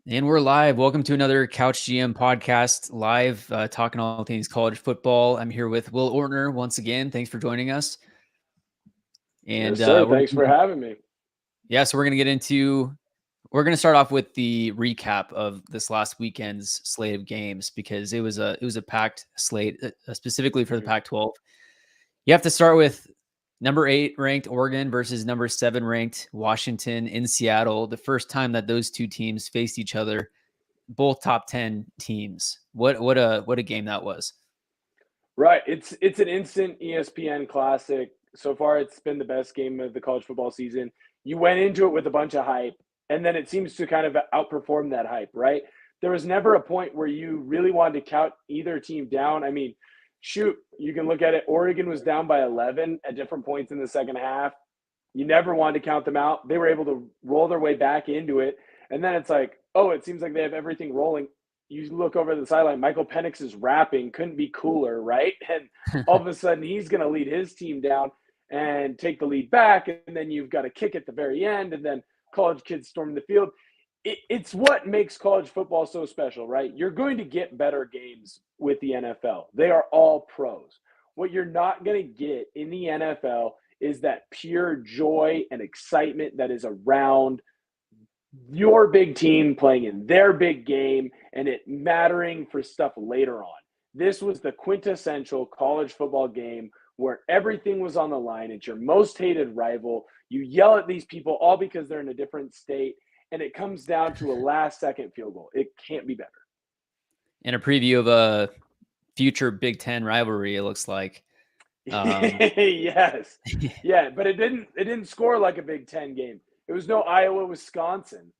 And we're live. Welcome to another Couch GM podcast, live talking all things college football. I'm here with Will Ortner once again. Thanks for joining us. And Yes, sir. Thanks for having me. So we're going to get into, we're going to start off with the recap of this last weekend's slate of games because it was a packed slate, specifically for the Pac-12. You have to start with number 8 ranked Oregon versus number 7 ranked Washington in Seattle. The first time that those two teams faced each other, both top 10 teams. What a game that was. Right. It's an instant ESPN classic. So far, it's been the best game of the college football season. You went into it with a bunch of hype, and then it seems to kind of outperform that hype, right? There was never a point where you really wanted to count either team down. I mean, shoot, you can look at it. Oregon was down by 11 at different points in the second half. You never wanted to count them out. They were able to roll their way back into it. And then it's like, oh, it seems like they have everything rolling. You look over the sideline, Michael Penix is rapping, couldn't be cooler, right? And all of a sudden he's going to lead his team down and take the lead back. And then you've got a kick at the very end. And then college kids storm the field. It's what makes college football so special, right? You're going to get better games with the NFL. They are all pros. What you're not going to get in the NFL is that pure joy and excitement that is around your big team playing in their big game and it mattering for stuff later on. This was the quintessential college football game where everything was on the line. It's your most hated rival. You yell at these people all because they're in a different state, and it comes down to a last-second field goal. It can't be better. And a preview of a future Big Ten rivalry, it looks like. Yes. Yeah, but it didn't score like a Big Ten game. It was no Iowa-Wisconsin.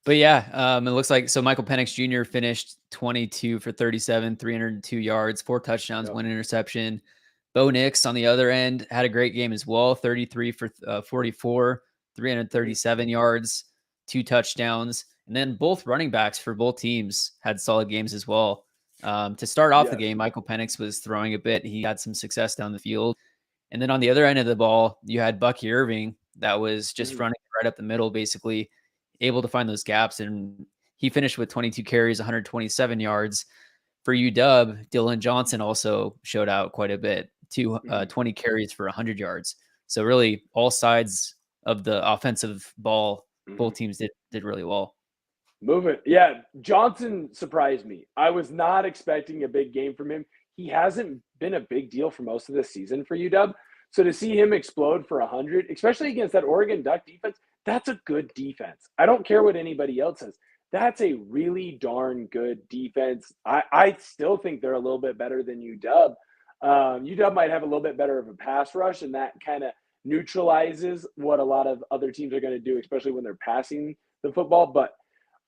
But yeah, it looks like so Michael Penix Jr. finished 22 for 37, 302 yards, 4 touchdowns, 1 interception. Bo Nix on the other end had a great game as well, 33 for 44, 337 yards, 2 touchdowns. And then both running backs for both teams had solid games as well. To start off the game, Michael Penix was throwing a bit. He had some success down the field. And then on the other end of the ball, you had Bucky Irving that was just running right up the middle, basically able to find those gaps. And he finished with 22 carries, 127 yards. For UW, Dylan Johnson also showed out quite a bit, 20 carries for 100 yards. So really all sides of the offensive ball, both teams did really well. Movement. Yeah, Johnson surprised me. I was not expecting a big game from him. He hasn't been a big deal for most of the season for UW. So to see him explode for 100, especially against that Oregon Duck defense, that's a good defense. I don't care what anybody else says. That's a really darn good defense. I still think they're a little bit better than UW. UW might have a little bit better of a pass rush, and that kind of neutralizes what a lot of other teams are going to do, especially when they're passing the football. But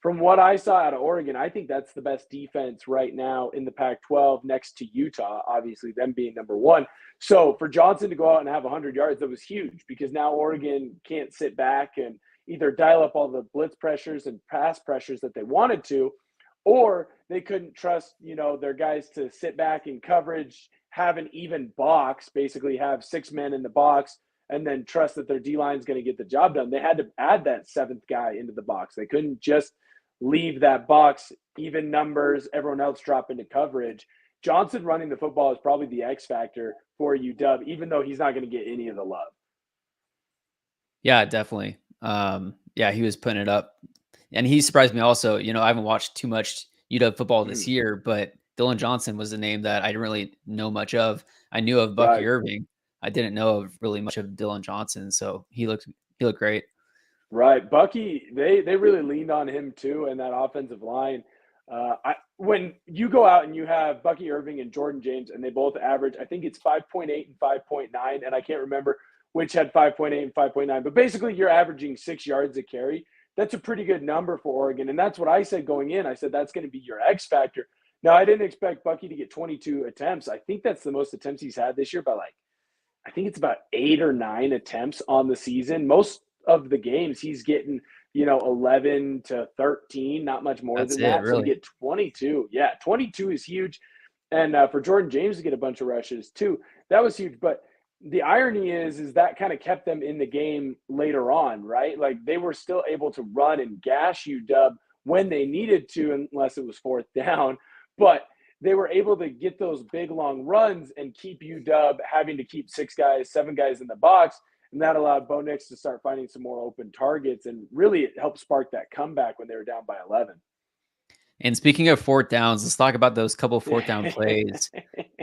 from what I saw out of Oregon, I think that's the best defense right now in the Pac-12 next to Utah, obviously them being number 1. So for Johnson to go out and have 100 yards, that was huge because now Oregon can't sit back and either dial up all the blitz pressures and pass pressures that they wanted to, or they couldn't trust, their guys to sit back in coverage, have an even box, basically have 6 men in the box, and then trust that their D-line is going to get the job done. They had to add that 7th guy into the box. They couldn't just leave that box, even numbers, everyone else drop into coverage. Johnson running the football is probably the X factor for UW, even though he's not going to get any of the love. Yeah, definitely. He was putting it up. And he surprised me also. I haven't watched too much UW football this year, but Dylan Johnson was a name that I didn't really know much of. I knew of Bucky Irving. I didn't know of really much of Dylan Johnson, so he looked great. Right. Bucky, they really leaned on him too, and that offensive line. When you go out and you have Bucky Irving and Jordan James, and they both average, I think it's 5.8 and 5.9, and I can't remember which had 5.8 and 5.9, but basically you're averaging 6 yards a carry. That's a pretty good number for Oregon, and that's what I said going in. I said that's going to be your X factor. Now, I didn't expect Bucky to get 22 attempts. I think that's the most attempts he's had this year, but I think it's about 8 or 9 attempts on the season. Most of the games he's getting 11 to 13, not much more than that. Really. So to get 22, 22 is huge. And for Jordan James to get a bunch of rushes too, that was huge. But the irony is that kind of kept them in the game later on, right? Like they were still able to run and gash UW when they needed to, unless it was fourth down. But they were able to get those big long runs and keep UW having to keep 6 guys, 7 guys in the box. And that allowed Bo Nix to start finding some more open targets. And really, it helped spark that comeback when they were down by 11. And speaking of fourth downs, let's talk about those couple fourth down plays.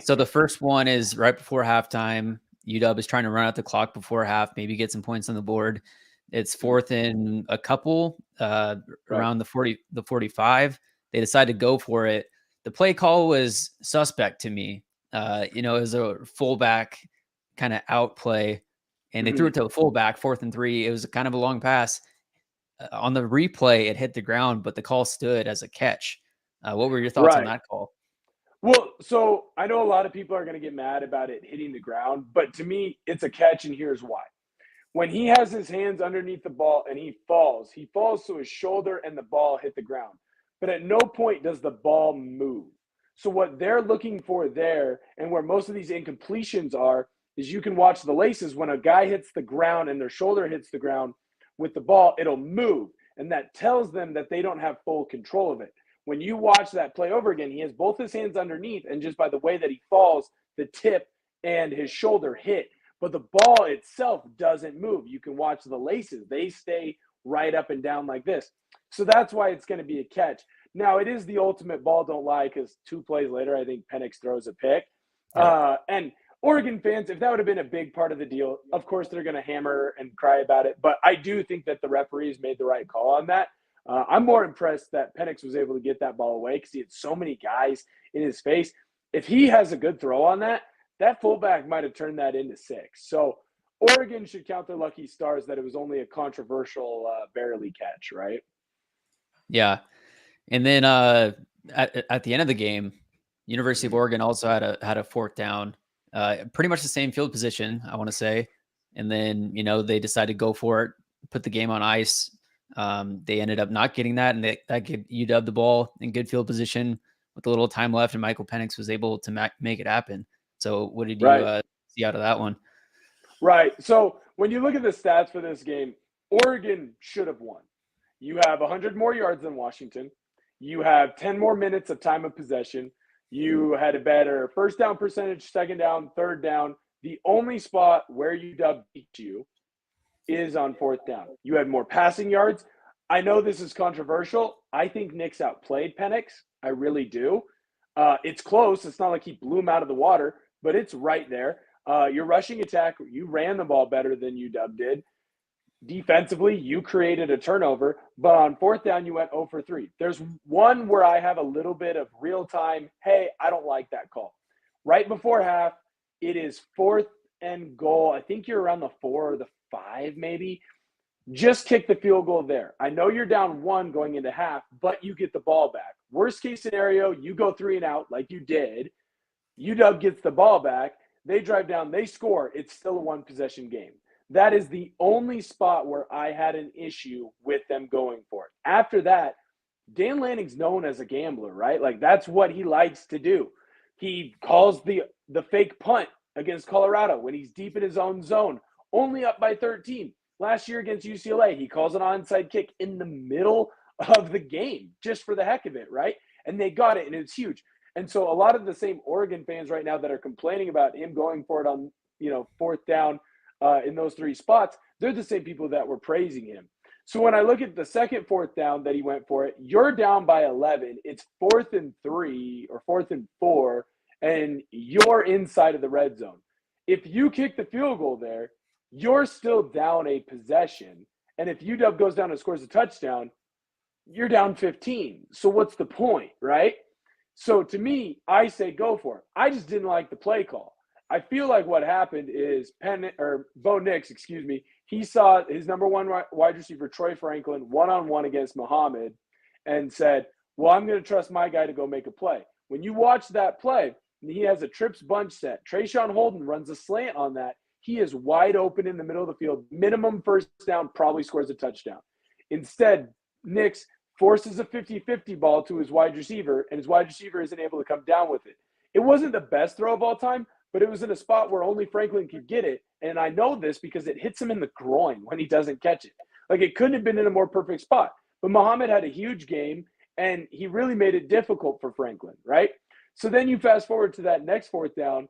So the first one is right before halftime. UW is trying to run out the clock before half, maybe get some points on the board. It's fourth and a couple, around the 45. They decide to go for it. The play call was suspect to me. It was a fullback kind of out play, and they threw it to a fullback, 4th and 3. It was kind of a long pass. On the replay, it hit the ground, but the call stood as a catch. What were your thoughts on that call? Well, so I know a lot of people are going to get mad about it hitting the ground, but to me, it's a catch, and here's why. When he has his hands underneath the ball and he falls so his shoulder and the ball hit the ground. But at no point does the ball move. So what they're looking for there, and where most of these incompletions are, is you can watch the laces. When a guy hits the ground and their shoulder hits the ground with the ball, it'll move. And that tells them that they don't have full control of it. When you watch that play over again, he has both his hands underneath, and just by the way that he falls, the tip and his shoulder hit. But the ball itself doesn't move. You can watch the laces. They stay right up and down like this. So that's why it's going to be a catch. Now, it is the ultimate ball don't lie, because 2 plays later, I think Penix throws a pick. And Oregon fans, if that would have been a big part of the deal, of course they're going to hammer and cry about it. But I do think that the referees made the right call on that. I'm more impressed that Penix was able to get that ball away because he had so many guys in his face. If he has a good throw on that, that fullback might have turned that into 6. So Oregon should count their lucky stars that it was only a controversial barely catch, right? Yeah. And then at the end of the game, University of Oregon also had a 4th down, pretty much the same field position, I want to say. And then, they decided to go for it, put the game on ice. They ended up not getting that, and that gave UW the ball in good field position with a little time left, and Michael Penix was able to make it happen. So what did you see out of that one? Right. So when you look at the stats for this game, Oregon should have won. You have 100 more yards than Washington. You have 10 more minutes of time of possession. You had a better first down percentage, second down, third down. The only spot where UW beat you is on 4th down. You had more passing yards. I know this is controversial. I think Nick's outplayed Penix. I really do. It's close. It's not like he blew him out of the water, but it's right there. Your rushing attack, you ran the ball better than UW did. Defensively, you created a turnover, but on 4th down, you went 0 for 3. There's one where I have a little bit of real-time, hey, I don't like that call. Right before half, it is 4th and goal. I think you're around the 4 or the 5 maybe. Just kick the field goal there. I know you're down 1 going into half, but you get the ball back. Worst case scenario, you go 3 and out like you did. UW gets the ball back. They drive down. They score. It's still a 1-possession game. That is the only spot where I had an issue with them going for it. After that, Dan Lanning's known as a gambler, right? Like that's what he likes to do. He calls the fake punt against Colorado when he's deep in his own zone, only up by 13. Last year against UCLA, he calls an onside kick in the middle of the game just for the heck of it, right? And they got it, and it's huge. And so a lot of the same Oregon fans right now that are complaining about him going for it on, 4th down in those 3 spots, they're the same people that were praising him. So when I look at the second 4th down that he went for it, you're down by 11. It's 4th and 3 or 4th and 4, and you're inside of the red zone. If you kick the field goal there, you're still down a possession. And if UW goes down and scores a touchdown, you're down 15. So what's the point, right? So to me, I say go for it. I just didn't like the play call. I feel like what happened is Bo Nix, he saw his number 1 wide receiver, Troy Franklin, one-on-one against Muhammad and said, well, I'm going to trust my guy to go make a play. When you watch that play, he has a trips bunch set. Trayshawn Holden runs a slant on that. He is wide open in the middle of the field. Minimum first down, probably scores a touchdown. Instead, Nix forces a 50-50 ball to his wide receiver, and his wide receiver isn't able to come down with it. It wasn't the best throw of all time, but it was in a spot where only Franklin could get it. And I know this because it hits him in the groin when he doesn't catch it. Like, it couldn't have been in a more perfect spot. But Muhammad had a huge game, and he really made it difficult for Franklin, right? So then you fast forward to that next fourth down.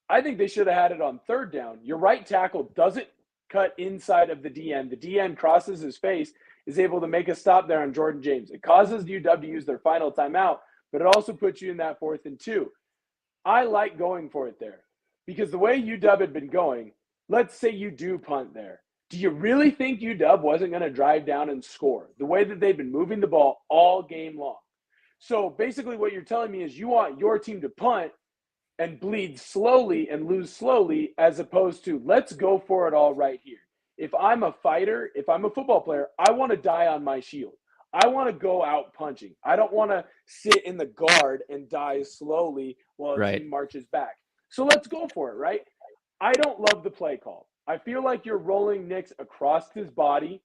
I think they should have had it on third down. Your right tackle doesn't cut inside of the DN. The DN crosses his face, is able to make a stop there on Jordan James. It causes UW to use their final timeout, but it also puts you in that 4th and 2. I like going for it there because the way UW had been going, let's say you do punt there. Do you really think UW wasn't going to drive down and score the way that they've been moving the ball all game long? So basically what you're telling me is you want your team to punt and bleed slowly and lose slowly, as opposed to let's go for it all right here. If I'm a fighter, if I'm a football player, I want to die on my shield. I want to go out punching. I don't want to sit in the guard and die slowly while a team marches back. So let's go for it, right? I don't love the play call. I feel like you're rolling Nix across his body.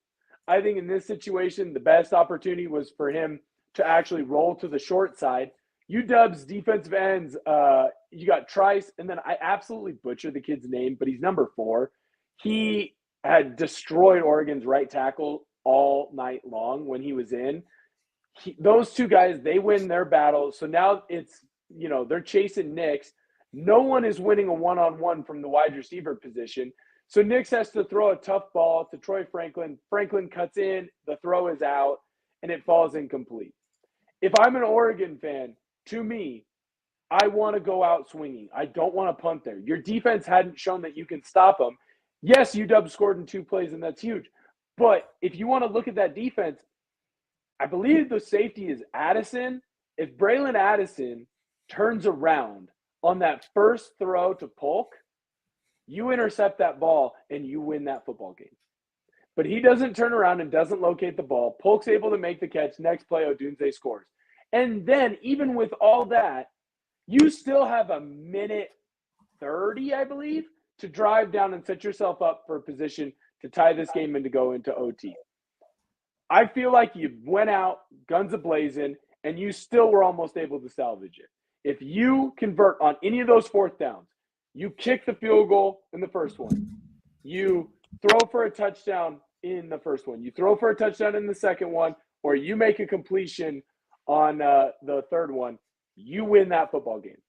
I think in this situation, the best opportunity was for him to actually roll to the short side. UW's defensive ends, you got Trice, and then I absolutely butchered the kid's name, but he's number 4. He had destroyed Oregon's right tackle all night long when he was in. Those two guys, they win their battle. So now it's, they're chasing Nix. No one is winning a one-on-one from the wide receiver position. So Nix has to throw a tough ball to Troy Franklin. Franklin cuts in, the throw is out, and it falls incomplete. If I'm an Oregon fan, to me, I want to go out swinging. I don't want to punt there. Your defense hadn't shown that you can stop them. Yes, UW scored in 2 plays, and that's huge. But if you want to look at that defense, I believe the safety is Addison. If Braylon Addison turns around on that first throw to Polk, you intercept that ball and you win that football game. But he doesn't turn around and doesn't locate the ball. Polk's able to make the catch. Next play, Odunze scores. And then even with all that, you still have a minute 30, I believe, to drive down and set yourself up for a position to tie this game and to go into OT. I feel like you went out, guns a-blazing, and you still were almost able to salvage it. If you convert on any of those fourth downs, you kick the field goal in the first one, you throw for a touchdown in the first one, you throw for a touchdown in the second one, or you make a completion on the third one, you win that football game.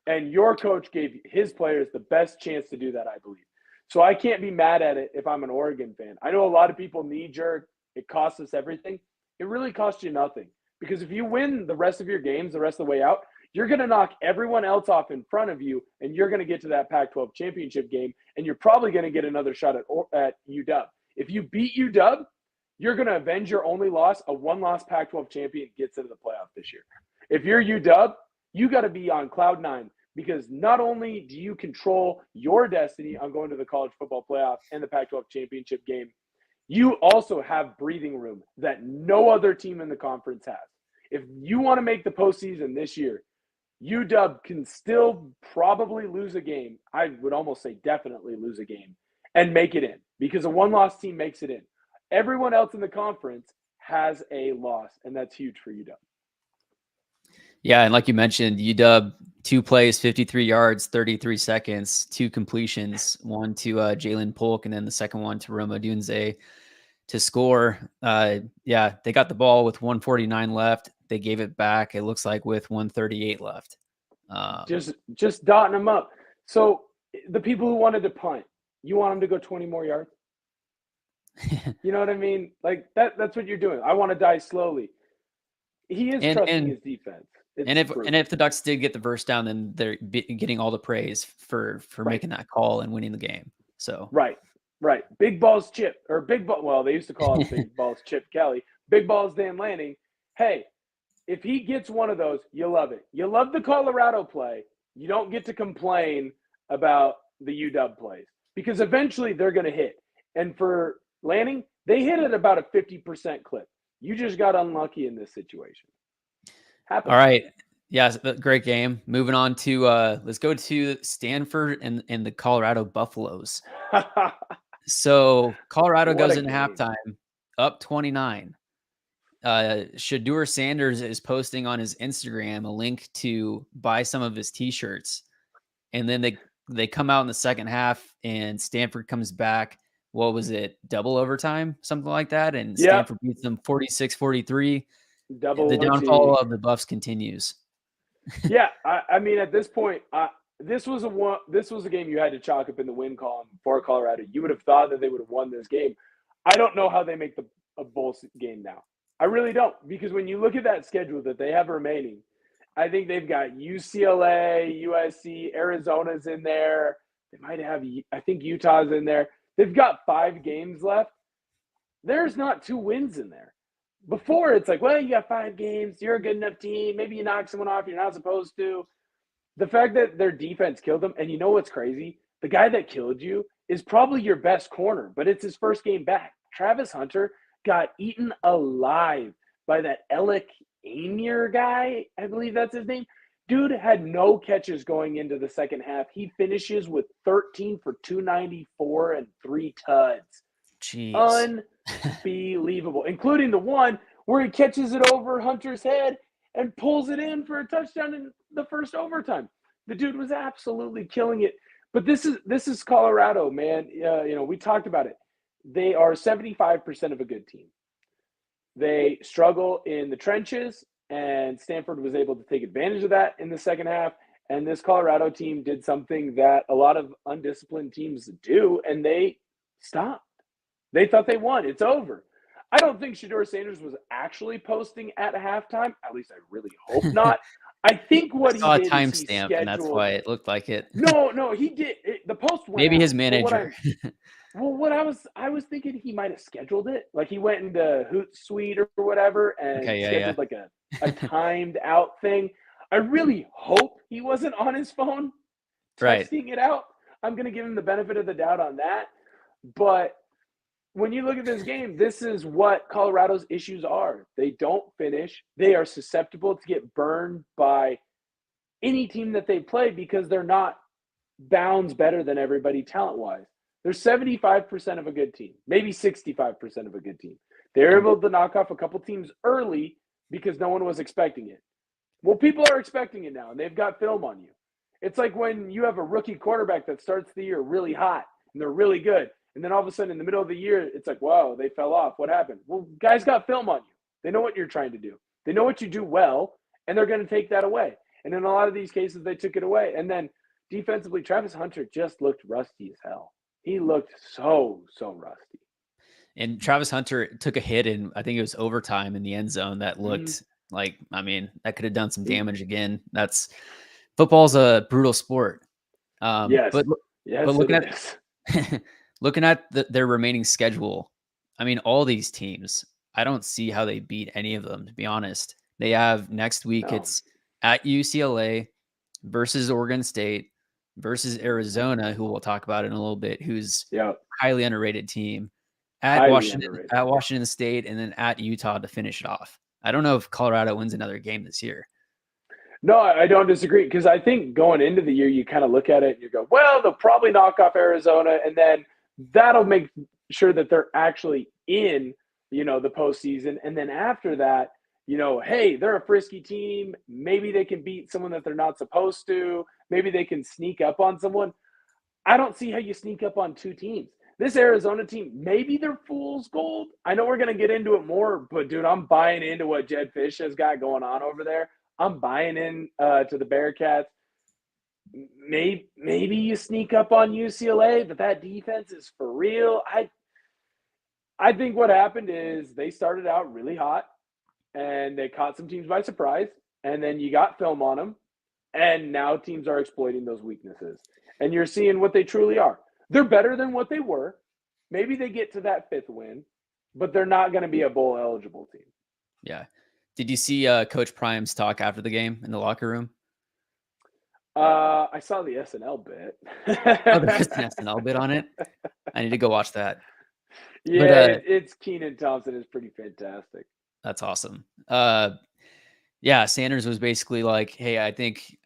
And your coach gave his players the best chance to do that, I believe. So I can't be mad at it if I'm an Oregon fan. I know a lot of people knee-jerk, it costs us everything. It really costs you nothing. Because if you win the rest of your games, the rest of the way out, you're going to knock everyone else off in front of you, and you're going to get to that Pac-12 championship game, and you're probably going to get another shot at UW. If you beat UW, you're going to avenge your only loss. A one-loss Pac-12 champion gets into the playoff this year. If you're UW, you got to be on cloud 9, because not only do you control your destiny on going to the college football playoff and the Pac-12 championship game, you also have breathing room that no other team in the conference has. If you want to make the postseason this year, UW can still probably lose a game. I would almost say definitely lose a game and make it in, because a one-loss team makes it in. Everyone else in the conference has a loss, and that's huge for UW. Yeah, and like you mentioned, UW 2 plays, 53 yards, 33 seconds, 2 completions, one to Jalen Polk, and then the second one to Roma Dunze to score. Yeah, they got the ball with 149 left. They gave it back, it looks like, with 138 left. Just dotting them up. So the people who wanted to punt, you want them to go 20 more yards? You know what I mean? Like that's what you're doing. I want to die slowly. He is trusting his defense. If the Ducks did get the first down, then they're getting all the praise for making that call and winning the game. So right. Big balls Chip, or big ball. Well, they used to call it big balls Chip Kelly. Big balls Dan Lanning. Hey, if he gets one of those, you love it. You love the Colorado play. You don't get to complain about the UW plays, because eventually they're going to hit. And for Lanning, they hit at about a 50% clip. You just got unlucky in this situation. Happens. All right. Yeah, great game. Moving on to let's go to Stanford and the Colorado Buffaloes. So Colorado goes into halftime up 29. Shedeur Sanders is posting on his Instagram a link to buy some of his t-shirts. and then they come out in the second half, and Stanford comes back. What was it? Double overtime, something like that, and Yep. Stanford beats them 46-43. Double The OT. downfall of the Buffs continues. Yeah, I mean, at this point, this was a game you had to chalk up in the win column for Colorado. You would have thought that they would have won this game. I don't know how they make a bowl game now. I really don't, because when you look at that schedule that they have remaining, I think they've got UCLA, USC, Arizona's in there. They might have, I think Utah's in there. They've got 5 games left. There's not 2 wins in there. Before, it's like, well, you got 5 games. You're a good enough team. Maybe you knock someone off you're not supposed to. The fact that their defense killed them, and you know what's crazy? The guy that killed you is probably your best corner, but it's his first game back. Travis Hunter got eaten alive by that Alec Amir guy. I believe that's his name. Dude had no catches going into the second half. He finishes with 13 for 294 and 3 tuds. Jeez. Unbelievable, including the one where he catches it over Hunter's head and pulls it in for a touchdown in the first overtime. The dude was absolutely killing it. But this is Colorado, man. We talked about it. They are 75% of a good team. They struggle in the trenches, and Stanford was able to take advantage of that in the second half. And this Colorado team did something that a lot of undisciplined teams do, and they stopped. They thought they won. It's over. I don't think Shedeur Sanders was actually posting at halftime. At least I really hope not. I think what I saw he did a is he timestamp, scheduled. and that's why it looked like it. No, he did. The post went Maybe out. his manager. What I was thinking he might have scheduled it. Like he went into Hootsuite or whatever and scheduled like a timed out thing. I really hope he wasn't on his phone testing it out. I'm going to give him the benefit of the doubt on that. But when you look at this game, this is what Colorado's issues are. They don't finish. They are susceptible to get burned by any team that they play because they're not bounds better than everybody talent-wise. They're 75% of a good team, maybe 65% of a good team. They're able to knock off a couple teams early because no one was expecting it. Well, people are expecting it now, and they've got film on you. It's like when you have a rookie quarterback that starts the year really hot, and they're really good. And then all of a sudden in the middle of the year, it's like, wow, they fell off. What happened? Well, guys got film on you. They know what you're trying to do. They know what you do well, and they're going to take that away. And in a lot of these cases, they took it away. And then defensively, Travis Hunter just looked rusty as hell. He looked so rusty. And Travis Hunter took a hit in, I think it was overtime in the end zone that looked like, I mean, that could have done some damage again. Football's a brutal sport. Yes. But looking at their remaining schedule, I mean, all these teams, I don't see how they beat any of them, to be honest. They have next week, it's at UCLA versus Oregon State versus Arizona, who we'll talk about in a little bit, who's a highly underrated team, at Washington State, and then at Utah to finish it off. I don't know if Colorado wins another game this year. No, I don't disagree, because I think going into the year, you kind of look at it and you go, well, they'll probably knock off Arizona, and then that'll make sure that they're actually in, the postseason. And then after that, hey, they're a frisky team. Maybe they can beat someone that they're not supposed to. Maybe they can sneak up on someone. I don't see how you sneak up on 2 teams. This Arizona team, maybe they're fool's gold. I know we're going to get into it more, but, dude, I'm buying into what Jed Fish has got going on over there. I'm buying in to the Bearcats. Maybe you sneak up on UCLA, but that defense is for real. I think what happened is they started out really hot, and they caught some teams by surprise, and then you got film on them, and now teams are exploiting those weaknesses. And you're seeing what they truly are. They're better than what they were. Maybe they get to that 5th win, but they're not going to be a bowl-eligible team. Yeah. Did you see Coach Prime's talk after the game in the locker room? I saw the SNL bit. Oh, there's an SNL bit on it? I need to go watch that. Yeah, but, it's Kenan Thompson is pretty fantastic. That's awesome. Sanders was basically like, hey, I think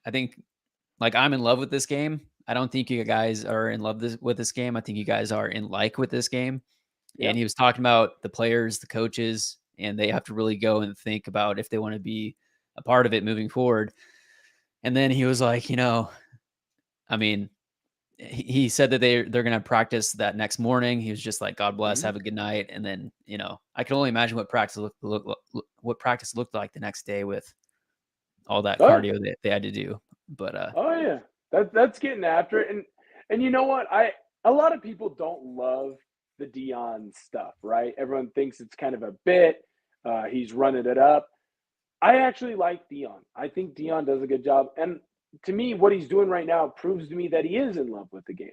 like I'm in love with this game. I don't think you guys are in love with this game. I think you guys are in like with this game. Yep. And he was talking about the players, the coaches, and they have to really go and think about if they want to be a part of it moving forward. And then he was like, I mean, he said that they're going to practice that next morning. He was just like, God bless, have a good night. And then, I can only imagine what practice looked like the next day with all that cardio that they had to do. But oh yeah, that's getting after it. And you know what? A lot of people don't love the Dion stuff, right? Everyone thinks it's kind of a bit. He's running it up. I actually like Dion. I think Dion does a good job. And to me, what he's doing right now proves to me that he is in love with the game.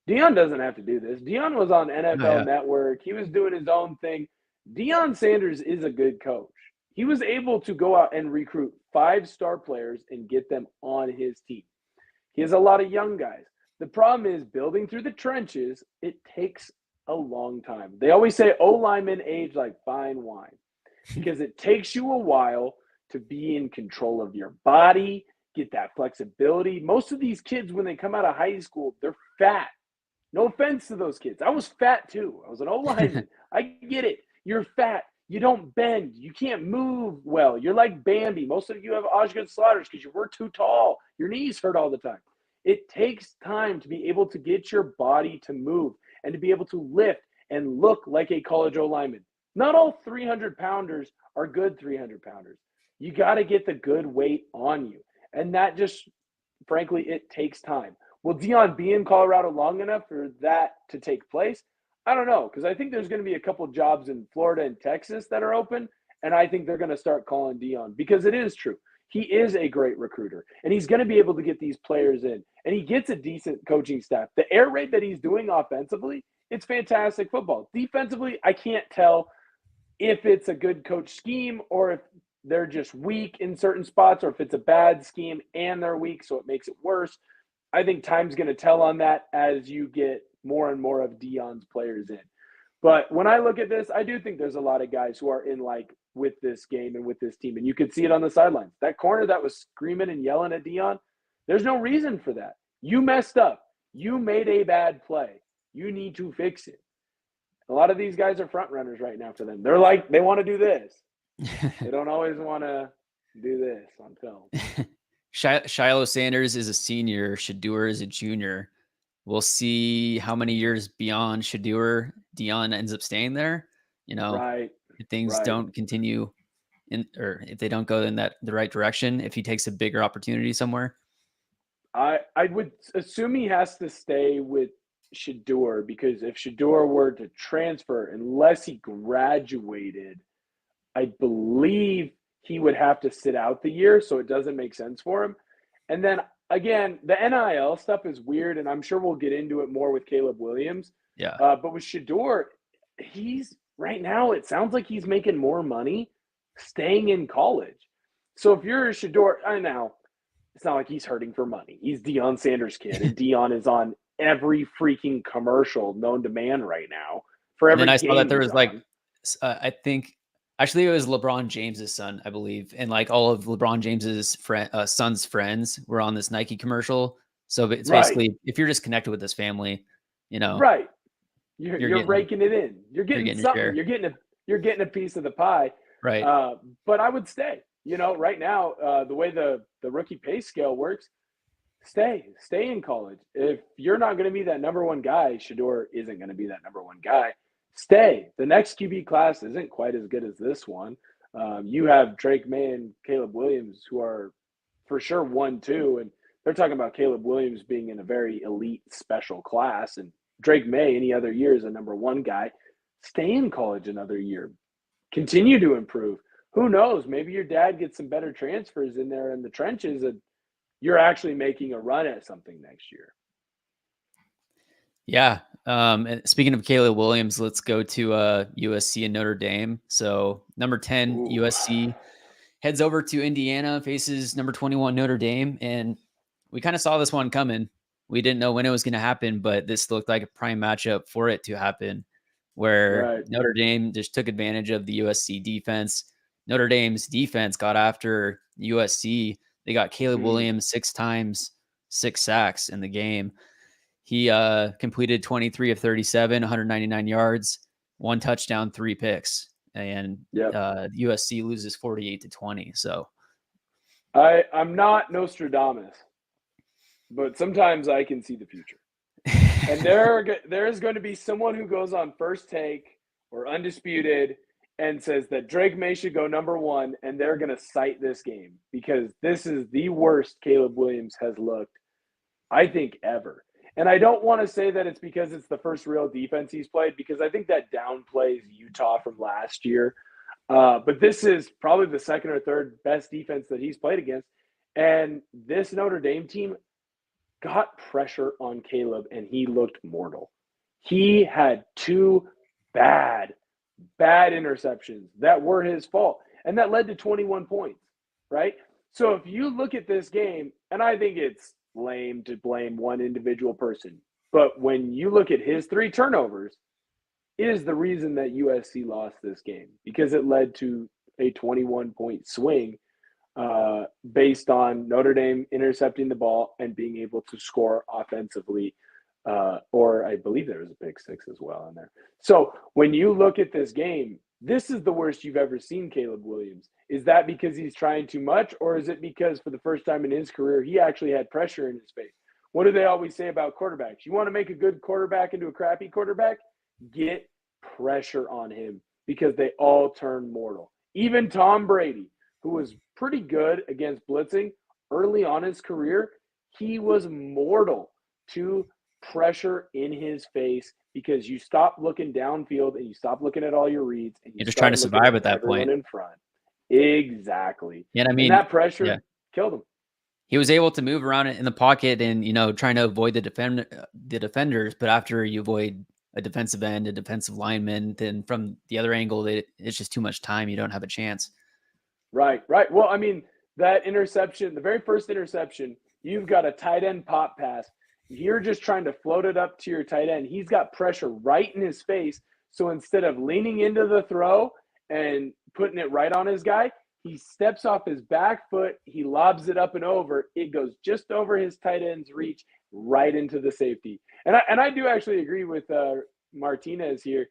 Dion doesn't have to do this. Dion was on NFL Network. He was doing his own thing. Dion Sanders is a good coach. He was able to go out and recruit 5-star players and get them on his team. He has a lot of young guys. The problem is building through the trenches, it takes a long time. They always say O-linemen age like fine wine because it takes you a while to be in control of your body, get that flexibility. Most of these kids, when they come out of high school, they're fat. No offense to those kids. I was fat too. I was an O-lineman. I get it. You're fat. You don't bend. You can't move well. You're like Bambi. Most of you have Osgood Slaughters because you were too tall. Your knees hurt all the time. It takes time to be able to get your body to move and to be able to lift and look like a college O-lineman. Not all 300-pounders are good 300-pounders. You got to get the good weight on you. And that just, frankly, it takes time. Will Dion be in Colorado long enough for that to take place? I don't know, because I think there's going to be a couple jobs in Florida and Texas that are open, and I think they're going to start calling Dion because it is true. He is a great recruiter, and he's going to be able to get these players in, and he gets a decent coaching staff. The air raid that he's doing offensively, it's fantastic football. Defensively, I can't tell if it's a good coach scheme or if they're just weak in certain spots or if it's a bad scheme and they're weak, so it makes it worse. I think time's going to tell on that as you get more and more of Dion's players in. But when I look at this, I do think there's a lot of guys who are in like with this game and with this team. And you could see it on the sidelines. That corner that was screaming and yelling at Dion, there's no reason for that. You messed up. You made a bad play. You need to fix it. A lot of these guys are front runners right now for them. They're like, they want to do this. They don't always want to do this on film. Shiloh Sanders is a senior. Shedeur is a junior. We'll see how many years beyond Shedeur Dion ends up staying there. Right. If things don't continue or if they don't go in the right direction, if he takes a bigger opportunity somewhere. I would assume he has to stay with Shedeur because if Shedeur were to transfer, unless he graduated, I believe he would have to sit out the year, so it doesn't make sense for him. And then, again, the NIL stuff is weird, and I'm sure we'll get into it more with Caleb Williams. Yeah. But with Shedeur, right now, it sounds like he's making more money staying in college. So if you're Shedeur, I know, it's not like he's hurting for money. He's Deion Sanders' kid, and Dion is on every freaking commercial known to man right now. For every and then I saw that there was on. I think actually it was LeBron James's son, I believe, and like all of LeBron James's son's friends were on this Nike commercial. So it's basically if you're just connected with this family, right, you're raking it in. You're getting something. You're getting a piece of the pie. Right. But I would stay. Right now, the way the rookie pay scale works, stay in college. If you're not going to be that number one guy, Shedeur isn't going to be that number one guy. Stay. The next QB class isn't quite as good as this one. You have Drake May and Caleb Williams, who are for sure 1-2, and they're talking about Caleb Williams being in a very elite special class, and Drake May any other year is a number one guy. Stay in college another year. Continue to improve. Who knows? Maybe your dad gets some better transfers in there in the trenches and you're actually making a run at something next year. Yeah. And speaking of Caleb Williams, let's go to USC and Notre Dame. So number 10, USC heads over to Indiana, faces number 21, Notre Dame. And we kind of saw this one coming. We didn't know when it was going to happen, but this looked like a prime matchup for it to happen, where Notre Dame just took advantage of the USC defense. Notre Dame's defense got after USC. They got Caleb Williams 6 times, 6 sacks in the game. He completed 23 of 37, 199 yards, 1 touchdown, 3 picks, and USC loses 48-20. So I'm not Nostradamus, but sometimes I can see the future. And there is going to be someone who goes on First Take or Undisputed and says that Drake May should go number 1, and they're going to cite this game because this is the worst Caleb Williams has looked, I think, ever. And I don't want to say that it's because it's the first real defense he's played, because I think that downplays Utah from last year. But this is probably the second or third best defense that he's played against. And this Notre Dame team got pressure on Caleb, and he looked mortal. He had 2 bad interceptions that were his fault, and that led to 21 points, right? So if you look at this game, and I think it's lame to blame one individual person, but when you look at his 3 turnovers, it is the reason that USC lost this game, because it led to a 21-point swing based on Notre Dame intercepting the ball and being able to score offensively. Or I believe there was a pick 6 as well in there. So when you look at this game, this is the worst you've ever seen Caleb Williams. Is that because he's trying too much, or is it because for the first time in his career, he actually had pressure in his face? What do they always say about quarterbacks? You want to make a good quarterback into a crappy quarterback? Get pressure on him, because they all turn mortal. Even Tom Brady, who was pretty good against blitzing early on in his career, he was mortal to pressure in his face, because you stop looking downfield and you stop looking at all your reads, and You're just trying to survive at that point. In front. Exactly. And I mean, that pressure killed him. He was able to move around in the pocket and, trying to avoid the defenders. But after you avoid a defensive end, a defensive lineman, then from the other angle, it's just too much time. You don't have a chance. Right. Well, I mean, that interception, the very first interception, you've got a tight end pop pass. You're just trying to float it up to your tight end. He's got pressure right in his face. So instead of leaning into the throw and putting it right on his guy, he steps off his back foot. He lobs it up and over. It goes just over his tight end's reach, right into the safety. And I do actually agree with Martinez here.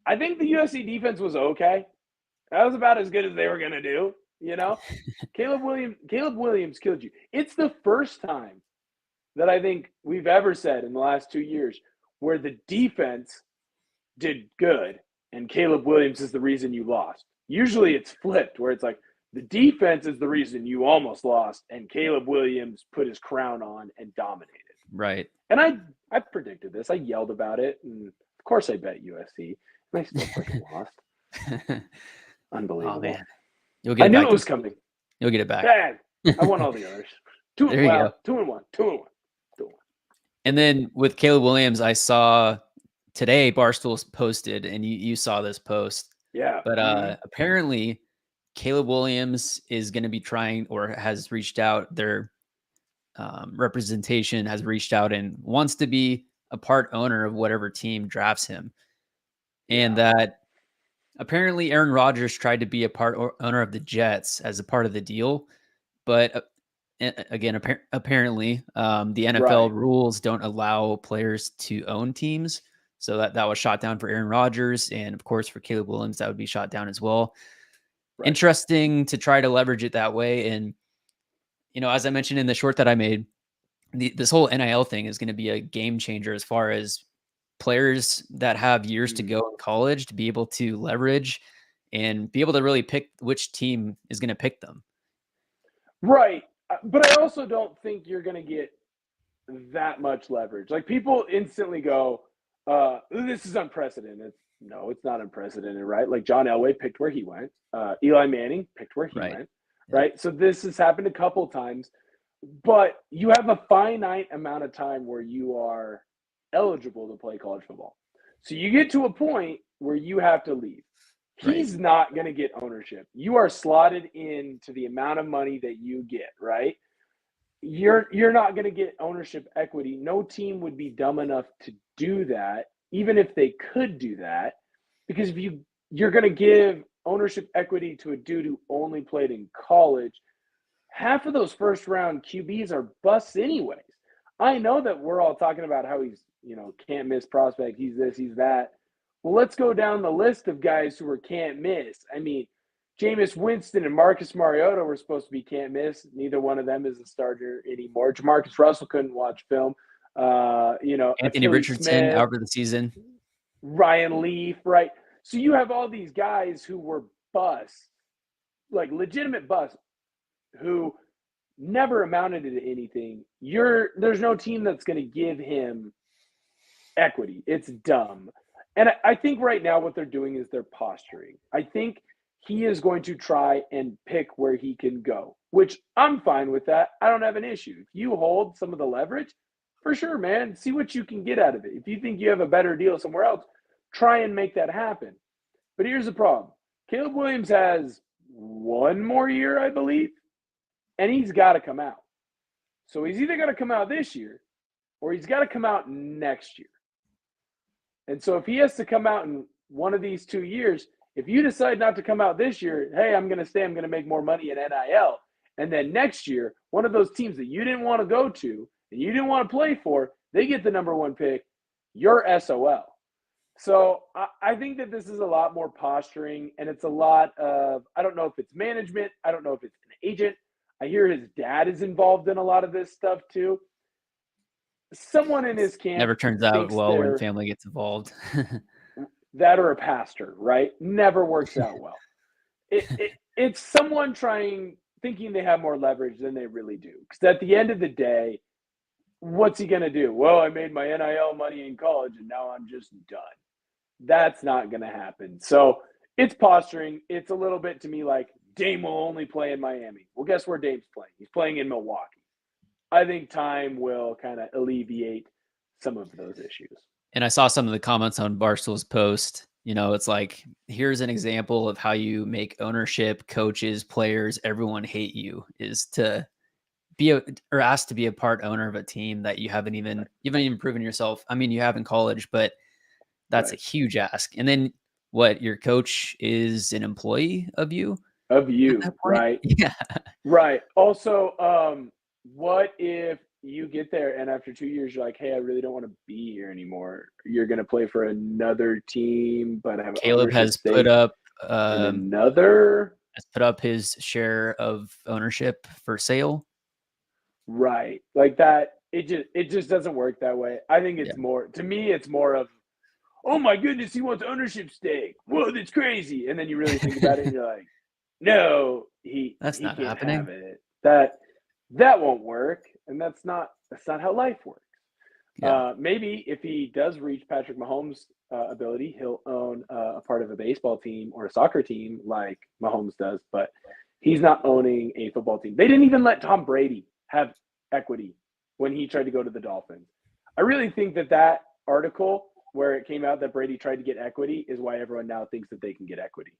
I think the USC defense was okay. That was about as good as they were going to do. Caleb Williams killed you. It's the first time that I think we've ever said in the last 2 years where the defense did good and Caleb Williams is the reason you lost. Usually it's flipped, where it's like the defense is the reason you almost lost and Caleb Williams put his crown on and dominated. Right. And I predicted this. I yelled about it, and of course I bet USC. And I still freaking lost. Unbelievable. Oh, man. You'll get I it knew back. it was coming. You'll get it back. Bad. I won all the others. 2-1. 2-1. And then with Caleb Williams, I saw today Barstool posted, and you saw this post. Yeah. But apparently Caleb Williams is going to be trying, or has reached out. Their representation has reached out and wants to be a part owner of whatever team drafts him. And that apparently Aaron Rodgers tried to be a part owner of the Jets as a part of the deal. But again, apparently the NFL rules don't allow players to own teams. So that was shot down for Aaron Rodgers. And of course, for Caleb Williams, that would be shot down as well. Right. Interesting to try to leverage it that way. And, as I mentioned in the short that I made, this whole NIL thing is going to be a game changer as far as players that have years to go in college to be able to leverage and be able to really pick which team is going to pick them. Right. But I also don't think you're going to get that much leverage. Like, people instantly go, this is unprecedented. No, it's not unprecedented, right? Like, John Elway picked where he went. Eli Manning picked where he went, right? So this has happened a couple times, but you have a finite amount of time where you are eligible to play college football. So you get to a point where you have to leave. He's not going to get ownership. You are slotted into the amount of money that you get, right? You're not going to get ownership equity. No team would be dumb enough to do that, even if they could do that, because if you're going to give ownership equity to a dude who only played in college, half of those first round QBs are busts anyways. I know that we're all talking about how he's, can't miss prospect. He's this, he's that. Well, let's go down the list of guys who are can't miss. I mean, Jameis Winston and Marcus Mariota were supposed to be can't miss. Neither one of them is a starter anymore. Jamarcus Russell couldn't watch film. Anthony Achilles Richardson Smith, out for the season. Ryan Leaf, right? So you have all these guys who were busts, like legitimate busts, who never amounted to anything. There's no team that's going to give him equity. It's dumb. And I think right now what they're doing is they're posturing. I think he is going to try and pick where he can go, which I'm fine with that. I don't have an issue. If you hold some of the leverage, for sure, man, see what you can get out of it. If you think you have a better deal somewhere else, try and make that happen. But here's the problem. Caleb Williams has one more year, I believe, and he's got to come out. So he's either got to come out this year or he's got to come out next year. And so if he has to come out in one of these 2 years, if you decide not to come out this year, hey, I'm going to stay, I'm going to make more money in NIL. And then next year, one of those teams that you didn't want to go to and you didn't want to play for, they get the number one pick, you're SOL. So I think that this is a lot more posturing, and it's a lot of, I don't know if it's management. I don't know if it's an agent. I hear his dad is involved in a lot of this stuff too. Someone in his camp Never turns out well when they're family gets involved. that or a pastor, right? Never works out well. It's someone thinking they have more leverage than they really do. Because at the end of the day, what's he going to do? Well, I made my NIL money in college and now I'm just done. That's not going to happen. So it's posturing. It's a little bit to me like Dame will only play in Miami. Well, guess where Dame's playing? He's playing in Milwaukee. I think time will kind of alleviate some of those issues. And I saw some of the comments on Barstool's post. It's like, here's an example of how you make ownership, coaches, players, everyone hate you, is to or asked to be a part owner of a team that you haven't even proven yourself. I mean, you have in college, but that's a huge ask. And then what, your coach is an employee of you? Right? Yeah. Right. Also, what if you get there and after 2 years, you're like, hey, I really don't want to be here anymore. You're going to play for another team, but have Caleb has put up his share of ownership for sale. Right. Like that. It just doesn't work that way. I think it's more, to me, it's more of, oh my goodness, he wants ownership stake. Whoa, that's crazy. And then you really think about it and you're like, no, that's not happening. Have it. That won't work. And that's not how life works. Yeah. Maybe if he does reach Patrick Mahomes' ability, he'll own a part of a baseball team or a soccer team like Mahomes does, but he's not owning a football team. They didn't even let Tom Brady have equity when he tried to go to the Dolphins. I really think that article where it came out that Brady tried to get equity is why everyone now thinks that they can get equity.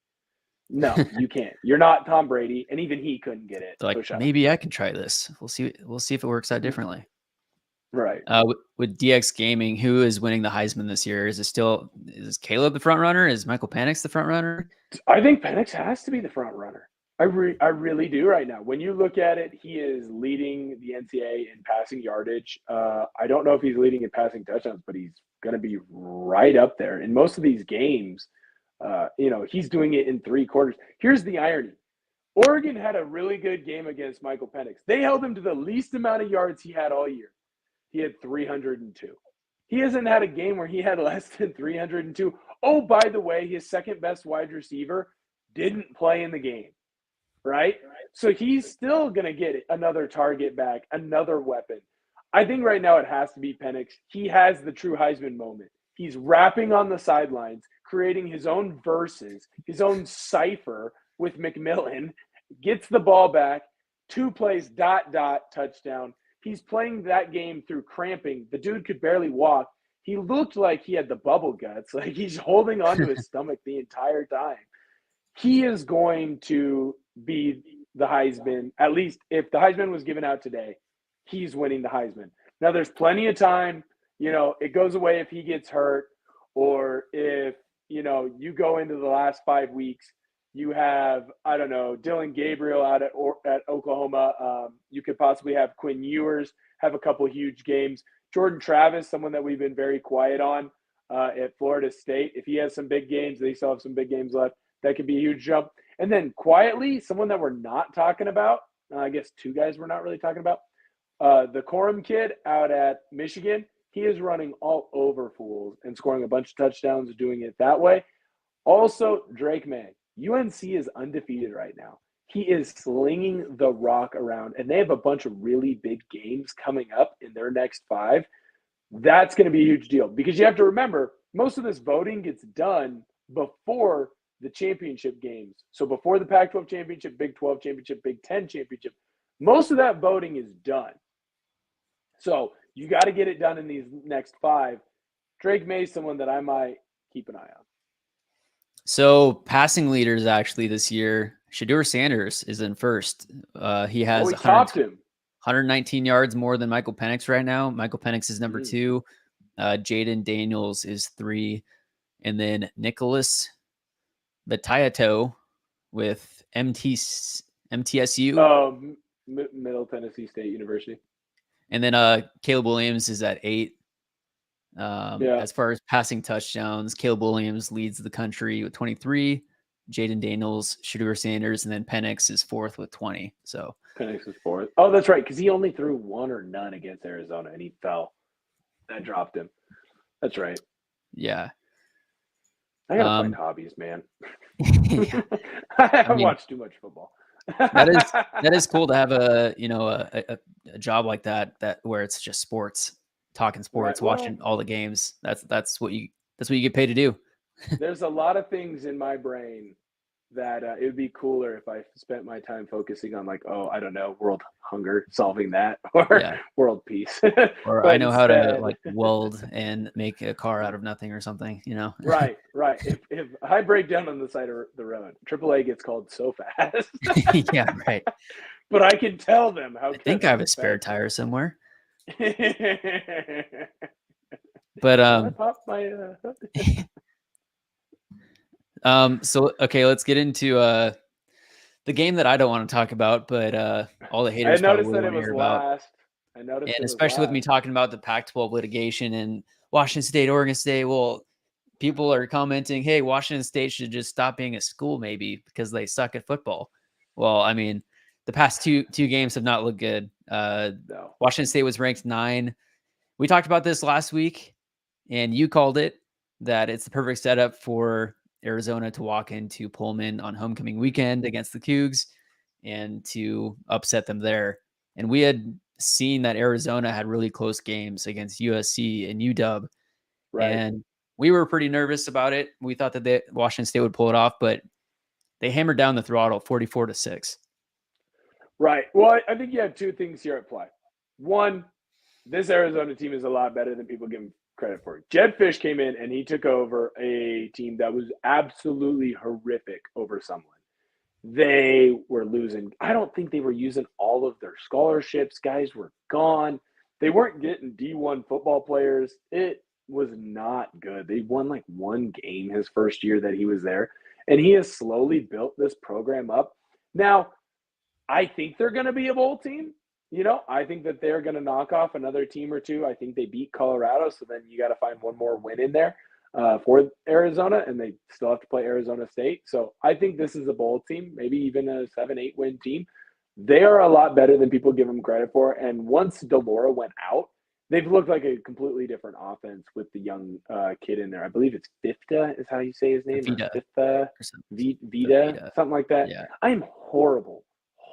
No, you can't. You're not Tom Brady, and even he couldn't get it. Like, maybe I can try this. We'll see if it works out differently. Right. With DX Gaming, who is winning the Heisman this year? Is Caleb the front runner? Is Michael Penix the front runner? I think Penix has to be the front runner. I really do right now. When you look at it, he is leading the ncaa in passing yardage. I don't know if he's leading in passing touchdowns, but he's going to be right up there. In most of these games, he's doing it in 3 quarters. Here's the irony. Oregon had a really good game against Michael Penix. They held him to the least amount of yards he had all year. He had 302. He hasn't had a game where he had less than 302. Oh, by the way, his second best wide receiver didn't play in the game, right? So he's still going to get another target back, another weapon. I think right now it has to be Penix. He has the true Heisman moment. He's rapping on the sidelines, creating his own verses, his own cipher with McMillan, gets the ball back, 2 plays, ... touchdown. He's playing that game through cramping. The dude could barely walk. He looked like he had the bubble guts. Like he's holding onto his stomach the entire time. He is going to be the Heisman. At least if the Heisman was given out today, he's winning the Heisman. Now there's plenty of time. It goes away if he gets hurt or if, you go into the last 5 weeks, you have, I don't know, Dylan Gabriel out at Oklahoma. You could possibly have Quinn Ewers have a couple huge games. Jordan Travis, someone that we've been very quiet on at Florida State. If he has some big games, they still have some big games left. That could be a huge jump. And then quietly, someone that we're not talking about, I guess two guys we're not really talking about, the Corum kid out at Michigan, he is running all over fools and scoring a bunch of touchdowns, doing it that way. Also, Drake May. UNC is undefeated right now. He is slinging the rock around, and they have a bunch of really big games coming up in their next 5. That's going to be a huge deal because you have to remember, most of this voting gets done before the championship games. So before the Pac-12 championship, Big 12 championship, Big 10 championship, most of that voting is done. So you got to get it done in these next 5. Drake May is someone that I might keep an eye on. So passing leaders actually this year, Shedeur Sanders is in first. He has topped him. 119 yards more than Michael Penix right now. Michael Penix is number 2. Jaden Daniels is 3. And then Nicholas Batayato with MTSU. Middle Tennessee State University. And then Caleb Williams is at 8. As far as passing touchdowns, Caleb Williams leads the country with 23. Jaden Daniels, Shedeur Sanders, and then Penix is 4th with 20. So Penix is 4th. Oh, that's right, because he only threw 1 or none against Arizona, and he fell. That dropped him. That's right. Yeah. I gotta find hobbies, man. Yeah. I watch too much football. that is cool to have a job like that where it's just sports. Talking sports, right. Watching all the games. That's what you get paid to do. There's a lot of things in my brain that it would be cooler if I spent my time focusing on world hunger, solving that, or world peace. Or I know how to weld and make a car out of nothing or something, Right. If I break down on the side of the road, AAA gets called so fast. Yeah, right. But I can tell them how. I think I have a spare tire somewhere. But I popped my so okay, let's get into the game that I don't want to talk about, but all the haters I noticed probably that it was hear last. About. And especially with me talking about the Pac-12 litigation and Washington State, Oregon State. Well, people are commenting, hey, Washington State should just stop being a school maybe because they suck at football. Well, I mean, the past two games have not looked good. No. Washington State was ranked 9. We talked about this last week, and you called it that it's the perfect setup for Arizona to walk into Pullman on homecoming weekend against the Cougs and to upset them there. And we had seen that Arizona had really close games against USC and UW. Right. And we were pretty nervous about it. We thought that Washington State would pull it off, but they hammered down the throttle 44-6. Right. Well, I think you have 2 things here at play. One, this Arizona team is a lot better than people give them credit for. Jed Fish came in and he took over a team that was absolutely horrific over Sumlin. They were losing. I don't think they were using all of their scholarships. Guys were gone. They weren't getting D1 football players. It was not good. They won 1 game his first year that he was there. And he has slowly built this program up. Now, I think they're going to be a bowl team. I think that they're going to knock off another team or 2. I think they beat Colorado, so then you got to find one more win in there for Arizona, and they still have to play Arizona State. So I think this is a bowl team, maybe even a 7-8 win team. They are a lot better than people give them credit for, and once Delora went out, they've looked like a completely different offense with the young kid in there. I believe it's Fifta is how you say his name. Vita, something like that. Yeah. I am horrible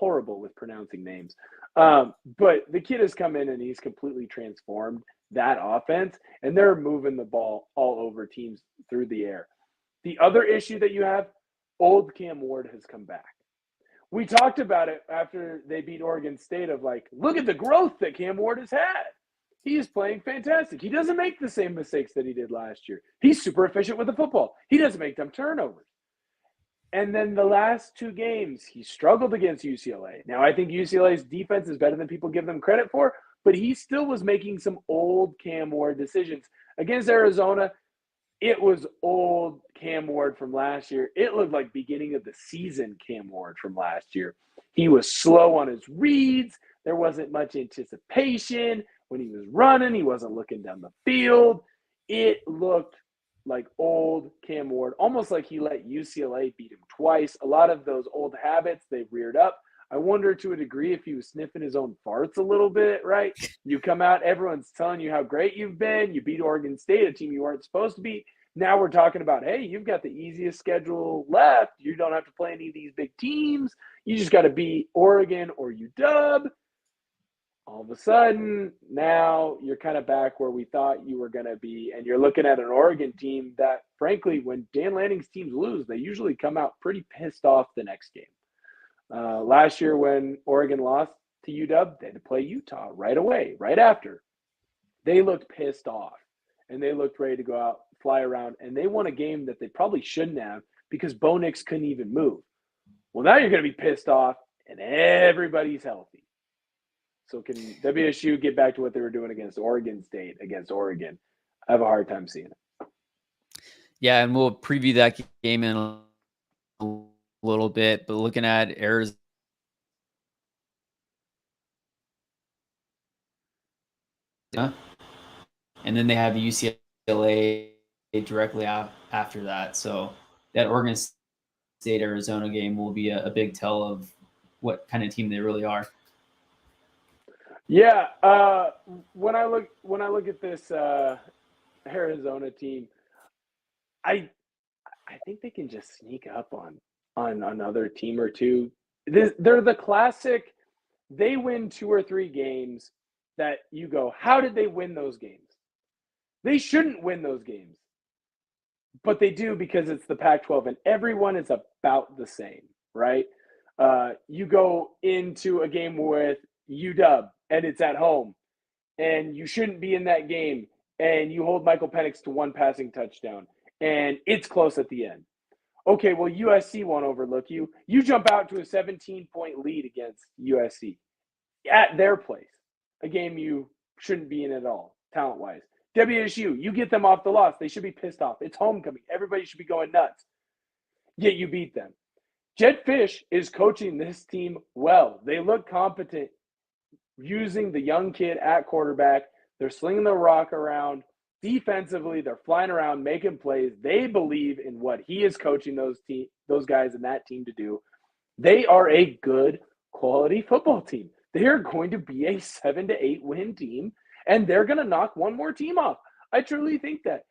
with pronouncing names. But the kid has come in and he's completely transformed that offense, and they're moving the ball all over teams through the air. The other issue that you have, old Cam Ward has come back. We talked about it after they beat Oregon State of look at the growth that Cam Ward has had. He is playing fantastic. He doesn't make the same mistakes that he did last year. He's super efficient with the football. He doesn't make them turnovers. And then the last 2 games, he struggled against UCLA. Now, I think UCLA's defense is better than people give them credit for, but he still was making some old Cam Ward decisions. Against Arizona, it was old Cam Ward from last year. It looked like beginning of the season Cam Ward from last year. He was slow on his reads. There wasn't much anticipation. When he was running, he wasn't looking down the field. It looked like old Cam Ward, almost like he let UCLA beat him twice. A lot of those old habits, they reared up. I wonder to a degree if he was sniffing his own farts a little bit, right? You come out, everyone's telling you how great you've been. You beat Oregon State, a team you weren't supposed to beat. Now we're talking about, hey, you've got the easiest schedule left. You don't have to play any of these big teams. You just got to beat Oregon or UW. All of a sudden, now you're kind of back where we thought you were going to be, and you're looking at an Oregon team that, frankly, when Dan Lanning's teams lose, they usually come out pretty pissed off the next game. Last year when Oregon lost to UW, they had to play Utah right away, right after. They looked pissed off, and they looked ready to go out, fly around, and they won a game that they probably shouldn't have because Bo Nix couldn't even move. Well, now you're going to be pissed off, and everybody's healthy. So can WSU get back to what they were doing against Oregon State, against Oregon? I have a hard time seeing it. Yeah, and we'll preview that game in a little bit, but looking at Arizona. And then they have UCLA directly after that. So that Oregon State Arizona game will be a big tell of what kind of team they really are. Yeah, when I look at this Arizona team, I think they can just sneak up on another team or two. They're the classic. They win 2 or 3 games that you go, how did they win those games? They shouldn't win those games, but they do because it's the Pac-12 and everyone is about the same, right? You go into a game with UW and it's at home and you shouldn't be in that game and you hold Michael Penix to 1 passing touchdown and it's close at the end. Okay, well, USC won't overlook you. You jump out to a 17-point lead against USC at their place, a game you shouldn't be in at all, talent-wise. WSU, you get them off the loss. They should be pissed off. It's homecoming. Everybody should be going nuts. Yet you beat them. Jed Fish is coaching this team well. They look competent using the young kid at quarterback. They're slinging the rock around. Defensively, they're flying around, making plays. They believe in what he is coaching those guys and that team to do. They are a good quality football team. They are going to be a 7 to 8 win team, and they're going to knock one more team off. I truly think that.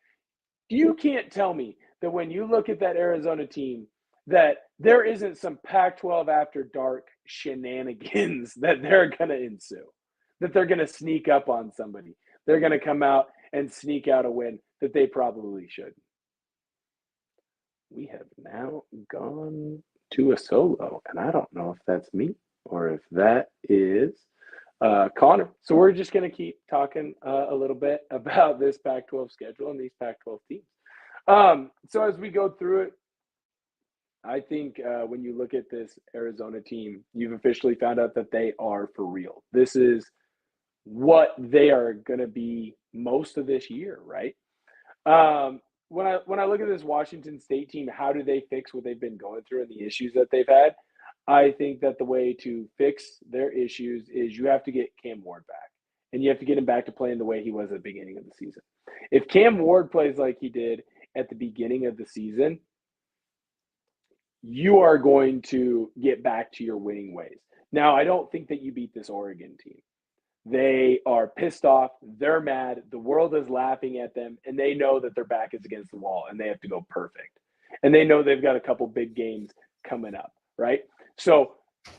You can't tell me that when you look at that Arizona team that there isn't some Pac-12 after dark shenanigans that they're going to ensue, that they're going to sneak up on somebody. They're going to come out and sneak out a win that they probably shouldn't. We have now gone to a solo, and I don't know if that's me or if that is Connor. So we're just going to keep talking a little bit about this Pac-12 schedule and these Pac-12 teams. So as we go through it, I think when you look at this Arizona team, you've officially found out that they are for real. This is what they are going to be most of this year, right? When I look at this Washington State team, how do they fix what they've been going through and the issues that they've had? I think that the way to fix their issues is you have to get Cam Ward back, and you have to get him back to playing the way he was at the beginning of the season. If Cam Ward plays like he did at the beginning of the season, you are going to get back to your winning ways. Now, I don't think that you beat this Oregon team. They are pissed off. They're mad. The world is laughing at them, and they know that their back is against the wall, and they have to go perfect. And they know they've got a couple big games coming up, right? So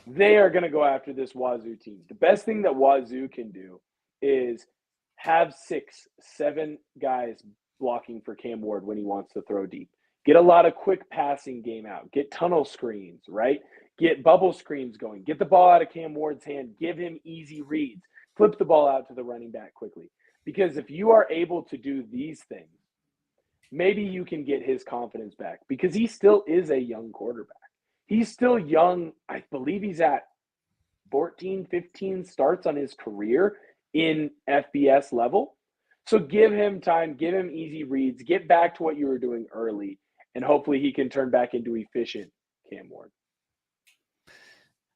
they are going to go after this Wazoo team. The best thing that Wazoo can do is have 6, 7 guys blocking for Cam Ward when he wants to throw deep. Get a lot of quick passing game out. Get tunnel screens, right? Get bubble screens going. Get the ball out of Cam Ward's hand. Give him easy reads. Flip the ball out to the running back quickly. Because if you are able to do these things, maybe you can get his confidence back because he still is a young quarterback. He's still young. I believe he's at 14, 15 starts on his career in FBS level. So give him time, give him easy reads, get back to what you were doing early, and hopefully he can turn back into efficient Cam Ward.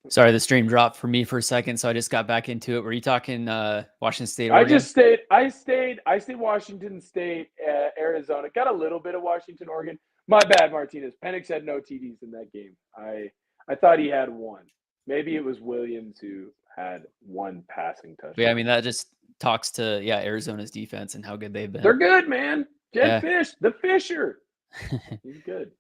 Sorry, the stream dropped for me for a second, so I just got back into it. Were you talking Washington State, Oregon? I stayed stayed Washington State, Arizona. Got a little bit of Washington, Oregon. My bad, Martinez. Penix had no TDs in that game. I thought he had one. Maybe it was Williams who had one passing touchdown. But yeah, I mean, that just talks to Arizona's defense and how good they've been. They're good, man. Jed Fish, the Fisher. He's good.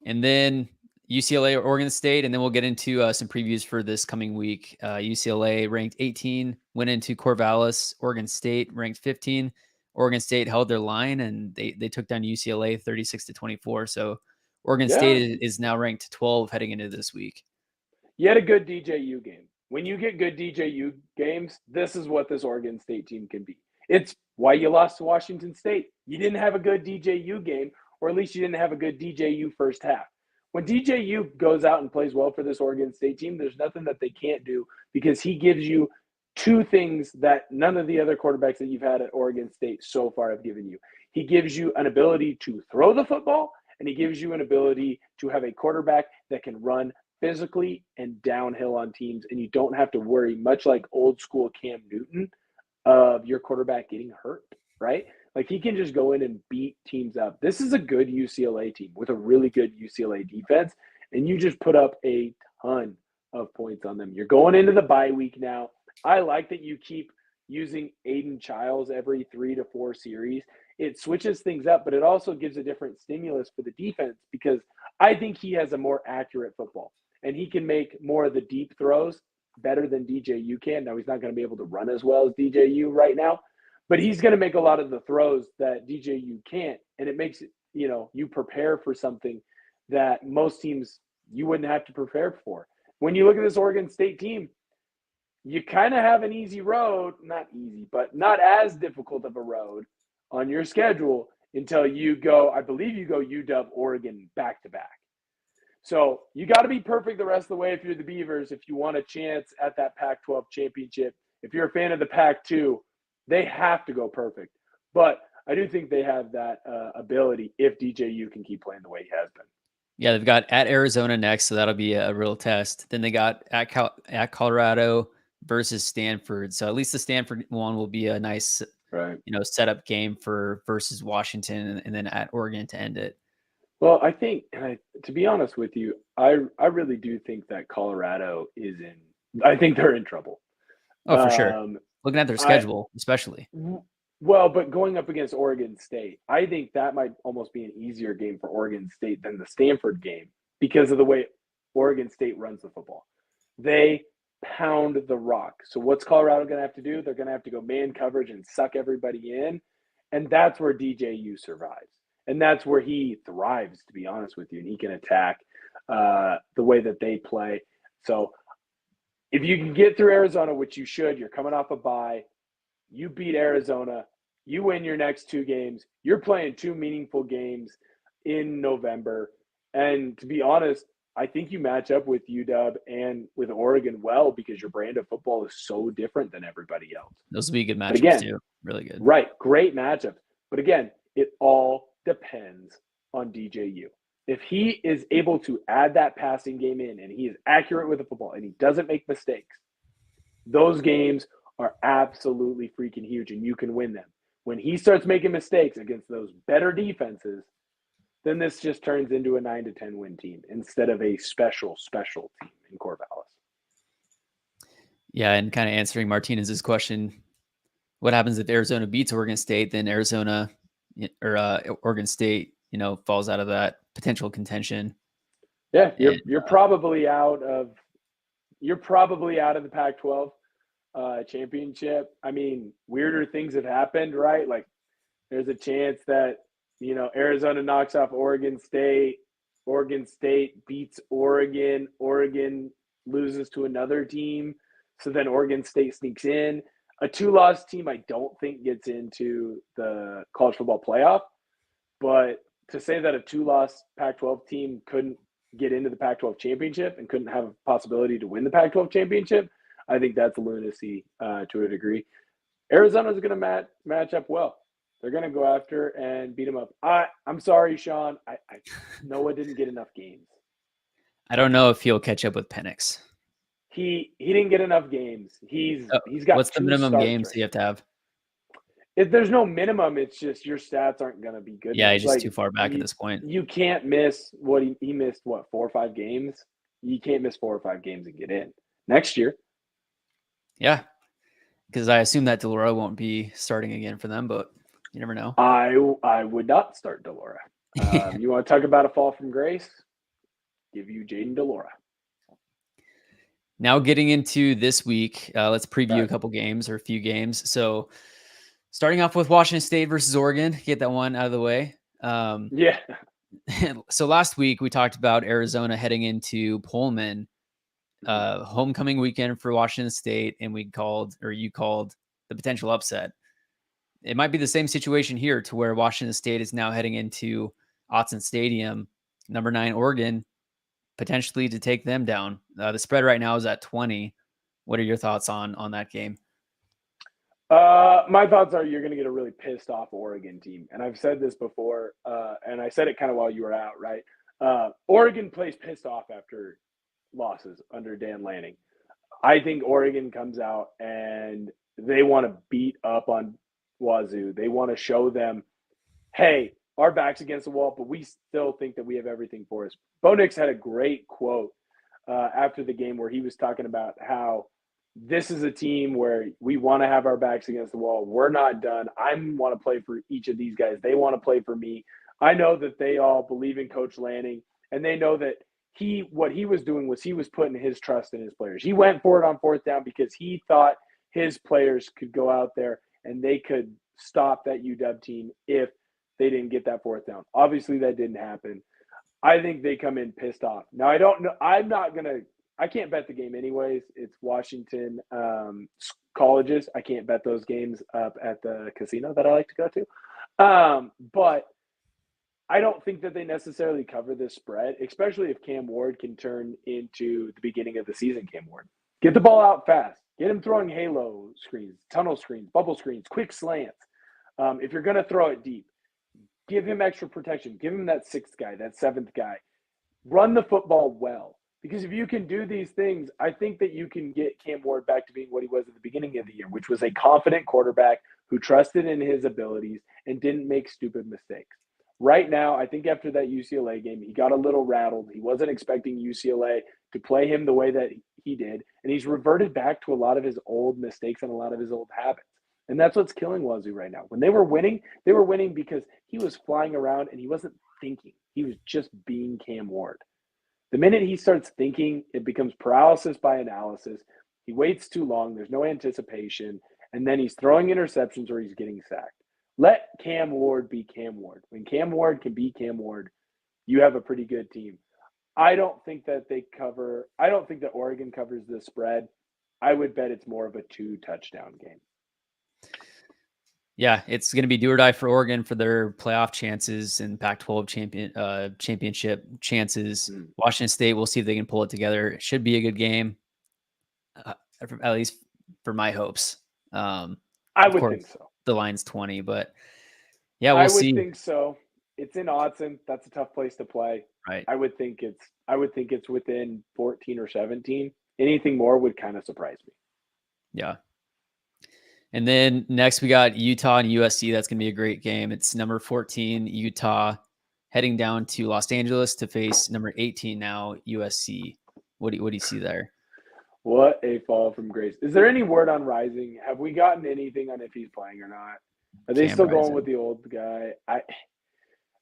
And then UCLA or Oregon State, and then we'll get into some previews for this coming week. UCLA ranked 18, went into Corvallis. Oregon State ranked 15. Oregon State held their line, and they took down UCLA 36-24. So Oregon State is now ranked 12 heading into this week. You had a good DJU game. When you get good DJU games, this is what this Oregon State team can be. It's why you lost to Washington State. You didn't have a good DJU game, or at least you didn't have a good DJU first half. When DJU goes out and plays well for this Oregon State team, there's nothing that they can't do because he gives you two things that none of the other quarterbacks that you've had at Oregon State so far have given you. He gives you an ability to throw the football, and he gives you an ability to have a quarterback that can run physically and downhill on teams, and you don't have to worry, much like old school Cam Newton, of your quarterback getting hurt, right? Like, he can just go in and beat teams up. This is a good UCLA team with a really good UCLA defense, and you just put up a ton of points on them. You're going into the bye week now. I like that you keep using Aiden Childs every 3 to 4 series. It switches things up, but it also gives a different stimulus for the defense because I think he has a more accurate football, and he can make more of the deep throws better than DJU can. Now, he's not going to be able to run as well as DJU right now, but he's going to make a lot of the throws that DJU can't, and it makes it, you prepare for something that most teams you wouldn't have to prepare for. When you look at this Oregon State team, you kind of have an easy road, not easy, but not as difficult of a road on your schedule until you go, I believe you go UW, Oregon back-to-back. So you got to be perfect the rest of the way if you're the Beavers, if you want a chance at that Pac-12 championship. If you're a fan of the Pac-2, they have to go perfect. But I do think they have that ability if DJU can keep playing the way he has been. Yeah, they've got at Arizona next, so that'll be a real test. Then they got at Colorado versus Stanford. So at least the Stanford one will be a nice setup game versus Washington, and then at Oregon to end it. Well, I think, to be honest with you, I really do think that Colorado I think they're in trouble. Oh, for sure. Looking at their schedule, especially. Well, but going up against Oregon State, I think that might almost be an easier game for Oregon State than the Stanford game because of the way Oregon State runs the football. They pound the rock. So what's Colorado going to have to do? They're going to have to go man coverage and suck everybody in, and that's where DJU survives. And that's where he thrives, to be honest with you, and he can attack the way that they play. So if you can get through Arizona, which you should, you're coming off a bye, you beat Arizona, you win your next 2 games, you're playing 2 meaningful games in November. And to be honest, I think you match up with UW and with Oregon well because your brand of football is so different than everybody else. Those will be good matchups too. Really good. Right. Great matchups. But again, it all depends on DJU. If he is able to add that passing game in and he is accurate with the football and he doesn't make mistakes, those games are absolutely freaking huge and you can win them. When he starts making mistakes against those better defenses, then this just turns into a 9-10 win team instead of a special team in Corvallis. Yeah, and kind of answering Martinez's question, what happens if Arizona beats Oregon State? Then Arizona or Oregon State, falls out of that potential contention. Yeah, you're probably out of the Pac-12 championship. I mean, weirder things have happened, right? Like, there's a chance that Arizona knocks off Oregon State beats Oregon loses to another team, so then Oregon State sneaks in. A 2-loss team I don't think gets into the college football playoff, but to say that a 2-loss Pac-12 team couldn't get into the Pac-12 championship and couldn't have a possibility to win the Pac-12 championship, I think that's lunacy to a degree. Arizona's going to match up well. They're going to go after and beat them up. I'm sorry, Sean. I Noah didn't get enough games. I don't know if he'll catch up with Penix. He didn't get enough games. He's got. What's the minimum games you have to have? if there's no minimum, it's just your stats aren't going to be good Yeah, enough. he's just too far back at this point. You can't miss what he missed, 4 or 5 games? You can't miss 4 or 5 games and get in. Next year. Yeah, because I assume that Delora won't be starting again for them, but you never know. I would not start Delora. You want to talk about a fall from grace? Give you Jaden Delora. Now getting into this week, let's preview a couple games or a few games. So starting off with Washington State versus Oregon, get that one out of the way. Yeah. So last week we talked about Arizona heading into Pullman, homecoming weekend for Washington State, and you called the potential upset. It might be the same situation here to where Washington State is now heading into Autzen Stadium, number 9 Oregon, potentially to take them down. The spread right now is at 20. What are your thoughts on that game? My thoughts are you're going to get a really pissed off Oregon team. And I've said this before, and I said it kind of while you were out, right? Oregon plays pissed off after losses under Dan Lanning. I think Oregon comes out and they want to beat up on Wazoo. They want to show them, hey, our back's against the wall, but we still think that we have everything for us. Bo Nix had a great quote after the game where he was talking about how this is a team where we want to have our backs against the wall. We're not done. I want to play for each of these guys. They want to play for me. I know that they all believe in Coach Lanning, and they know that what he was doing was he was putting his trust in his players. He went for it on 4th down because he thought his players could go out there and they could stop that UW team if they didn't get that 4th down. Obviously, that didn't happen. I think they come in pissed off. Now, I don't know. I can't bet the game anyways. It's Washington colleges. I can't bet those games up at the casino that I like to go to. But I don't think that they necessarily cover this spread, especially if Cam Ward can turn into the beginning of the season Cam Ward. Get the ball out fast. Get him throwing halo screens, tunnel screens, bubble screens, quick slants. If you're going to throw it deep, give him extra protection. Give him that 6th guy, that 7th guy. Run the football well. Because if you can do these things, I think that you can get Cam Ward back to being what he was at the beginning of the year, which was a confident quarterback who trusted in his abilities and didn't make stupid mistakes. Right now, I think after that UCLA game, he got a little rattled. He wasn't expecting UCLA to play him the way that he did, and he's reverted back to a lot of his old mistakes and a lot of his old habits. And that's what's killing Wazoo right now. When they were winning because he was flying around and he wasn't thinking. He was just being Cam Ward. The minute he starts thinking, it becomes paralysis by analysis. He waits too long. There's no anticipation. And then he's throwing interceptions or he's getting sacked. Let Cam Ward be Cam Ward. When Cam Ward can be Cam Ward, you have a pretty good team. I don't think that Oregon covers the spread. I would bet it's more of a 2-touchdown game. Yeah, it's going to be do or die for Oregon for their playoff chances and Pac-12 championship chances. Washington State, we'll see if they can pull it together. It should be a good game, at least for my hopes. I would think so. The line's 20, but yeah, we'll see. I would think so. It's in Autzen. That's a tough place to play. Right. I would think it's within 14 or 17. Anything more would kind of surprise me. Yeah. And then next we got Utah and USC. That's going to be a great game. It's number 14, Utah, heading down to Los Angeles to face number 18 now, USC. What do you see there? What a fall from grace. Is there any word on Rising? Have we gotten anything on if he's playing or not? Are they still going with the old guy?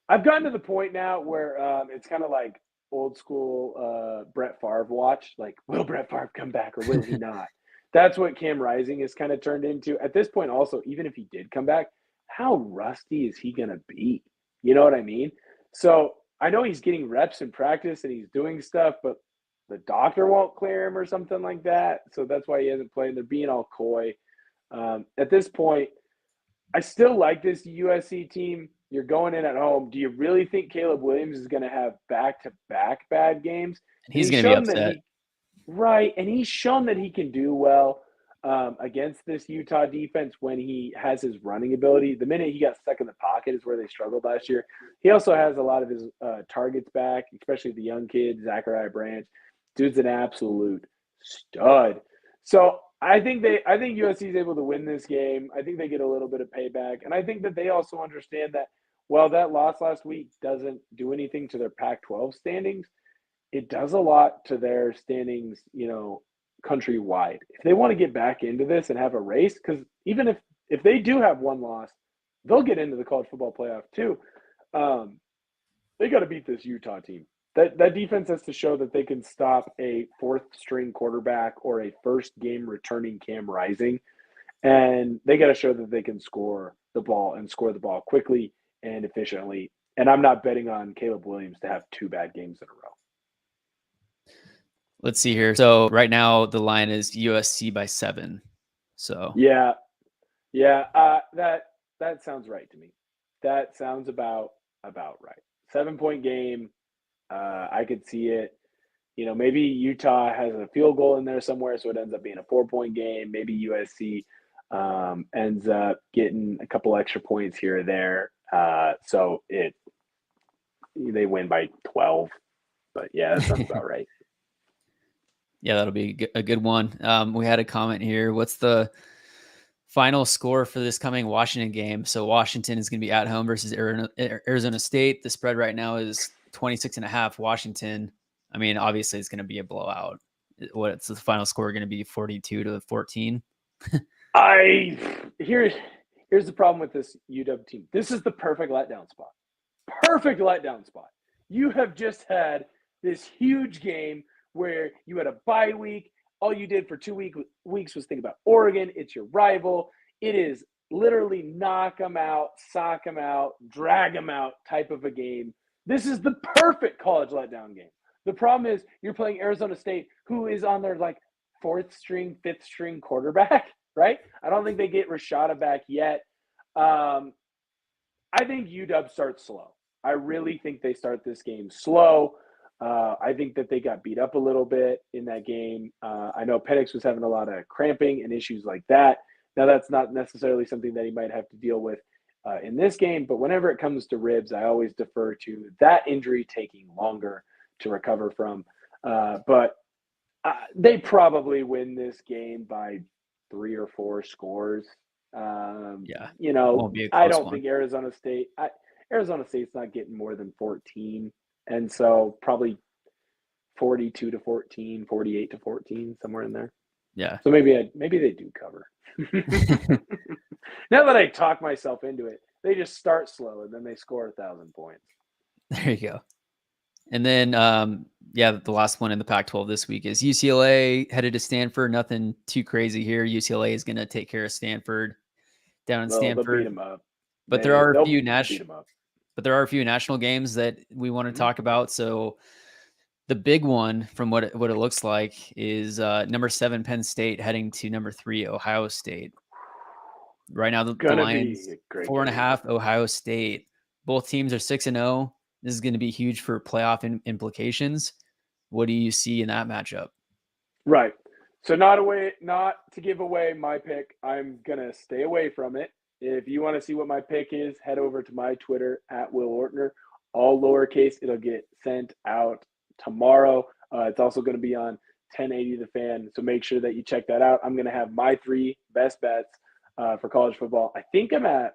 I've gotten to the point now where it's kind of like old school Brett Favre watch. Like, will Brett Favre come back or will he not? That's what Cam Rising has kind of turned into. At this point also, even if he did come back, how rusty is he going to be? You know what I mean? So I know he's getting reps in practice and he's doing stuff, but the doctor won't clear him or something like that. So that's why he hasn't played. They're being all coy. At this point, I still like this USC team. You're going in at home. Do you really think Caleb Williams is going to have back-to-back bad games? He's going to be upset. Right, and he's shown that he can do well against this Utah defense when he has his running ability. The minute he got stuck in the pocket is where they struggled last year. He also has a lot of his targets back, especially the young kid, Zachariah Branch. Dude's an absolute stud. So I think USC is able to win this game. I think they get a little bit of payback, and I think that they also understand that while that loss last week doesn't do anything to their Pac-12 standings, it does a lot to their standings, countrywide. If they want to get back into this and have a race, because even if they do have one loss, they'll get into the college football playoff too. They got to beat this Utah team. That defense has to show that they can stop a fourth string quarterback or a first game returning Cam Rising. And they got to show that they can score the ball quickly and efficiently. And I'm not betting on Caleb Williams to have 2 bad games in a row. Let's see here. So right now the line is USC by 7. So yeah, that sounds right to me. That sounds about right. 7-point game. I could see it. Maybe Utah has a field goal in there somewhere, so it ends up being a 4-point game. Maybe USC ends up getting a couple extra points here or there. So they win by 12. But yeah, that sounds about right. Yeah, that'll be a good one. We had a comment here. What's the final score for this coming Washington game? So Washington is going to be at home versus Arizona State. The spread right now is 26.5 Washington. I mean, obviously it's going to be a blowout. What's the final score going to be? 42-14. Here's the problem with this UW team. This is the perfect letdown spot. Perfect letdown spot. You have just had this huge game where you had a bye week. All you did for 2 weeks was think about Oregon. It's your rival. It is literally knock them out, sock them out, drag them out type of a game. This is the perfect college letdown game. The problem is you're playing Arizona State, who is on their fourth string, fifth string quarterback, right? I don't think they get Rashada back yet. I think UW starts slow. I really think they start this game slow. I think that they got beat up a little bit in that game. I know Penix was having a lot of cramping and issues like that. Now, that's not necessarily something that he might have to deal with in this game, but whenever it comes to ribs, I always defer to that injury taking longer to recover from. But they probably win this game by 3 or 4 scores. Yeah, I don't think Arizona State's not getting more than 14. And so probably 42-14, 48-14, somewhere in there. Yeah. So maybe they do cover. Now that I talk myself into it, they just start slow and then they score 1,000 points. There you go. And then, the last one in the Pac-12 this week is UCLA headed to Stanford. Nothing too crazy here. UCLA is going to take care of Stanford down in Stanford. They'll beat them up. But there are a few national games that we want to talk about. So the big one, from what it looks like, is number 7 Penn State heading to number 3 Ohio State. Right now, the Lions 4.5 Ohio State. Both teams are 6-0. This is going to be huge for playoff implications. What do you see in that matchup? Right. So not to give away my pick. I'm gonna stay away from it. If you want to see what my pick is, head over to my Twitter @WillOrtner, all lowercase. It'll get sent out tomorrow. It's also going to be on 1080 The Fan, so make sure that you check that out. I'm going to have my 3 best bets for college football. I think I'm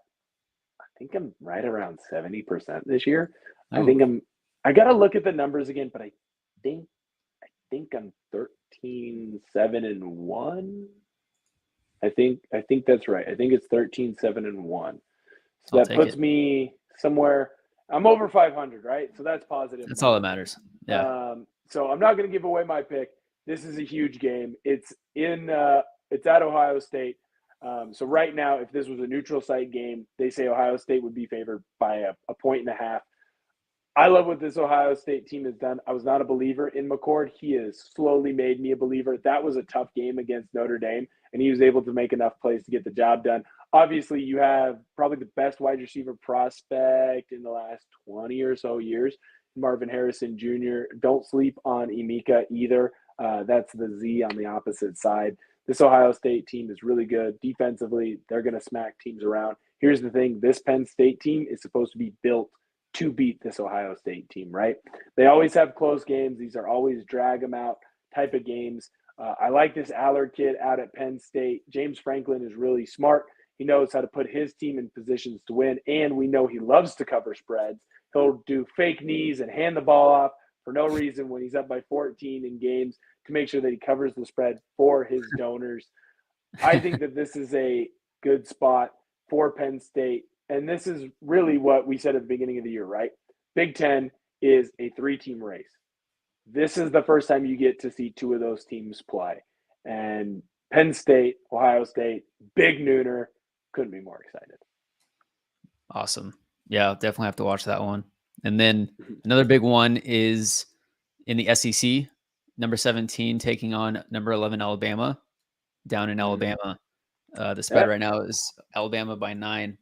right around 70% this year. Ooh. I got to look at the numbers again, but I think I'm 13-7-1. I think that's right. I think it's 13-7-1. So that puts me somewhere. I'm over 500, right? So that's positive. That's all that matters. Yeah. So I'm not going to give away my pick. This is a huge game. It's at Ohio State. So right now, if this was a neutral site game, they say Ohio State would be favored by a 1.5. I love what this Ohio State team has done. I was not a believer in McCord. He has slowly made me a believer. That was a tough game against Notre Dame, and he was able to make enough plays to get the job done. Obviously, you have probably the best wide receiver prospect in the last 20 or so years, Marvin Harrison Jr. Don't sleep on Emeka either. That's the Z on the opposite side. This Ohio State team is really good. Defensively, they're going to smack teams around. Here's the thing. This Penn State team is supposed to be built to beat this Ohio State team, right? They always have close games. These are always drag them out type of games. I like this Allard kid out at Penn State. James Franklin is really smart. He knows how to put his team in positions to win, and we know he loves to cover spreads. He'll do fake knees and hand the ball off for no reason when he's up by 14 in games to make sure that he covers the spread for his donors. I think that this is a good spot for Penn State, and this is really what we said at the beginning of the year, right? Big Ten is a 3-team race. This is the first time you get to see 2 of those teams play. And Penn State, Ohio State, big nooner, couldn't be more excited. Awesome. Yeah, I'll definitely have to watch that one. And then another big one is in the SEC, number 17 taking on number 11 Alabama down in Alabama. The spread right now is Alabama by 9.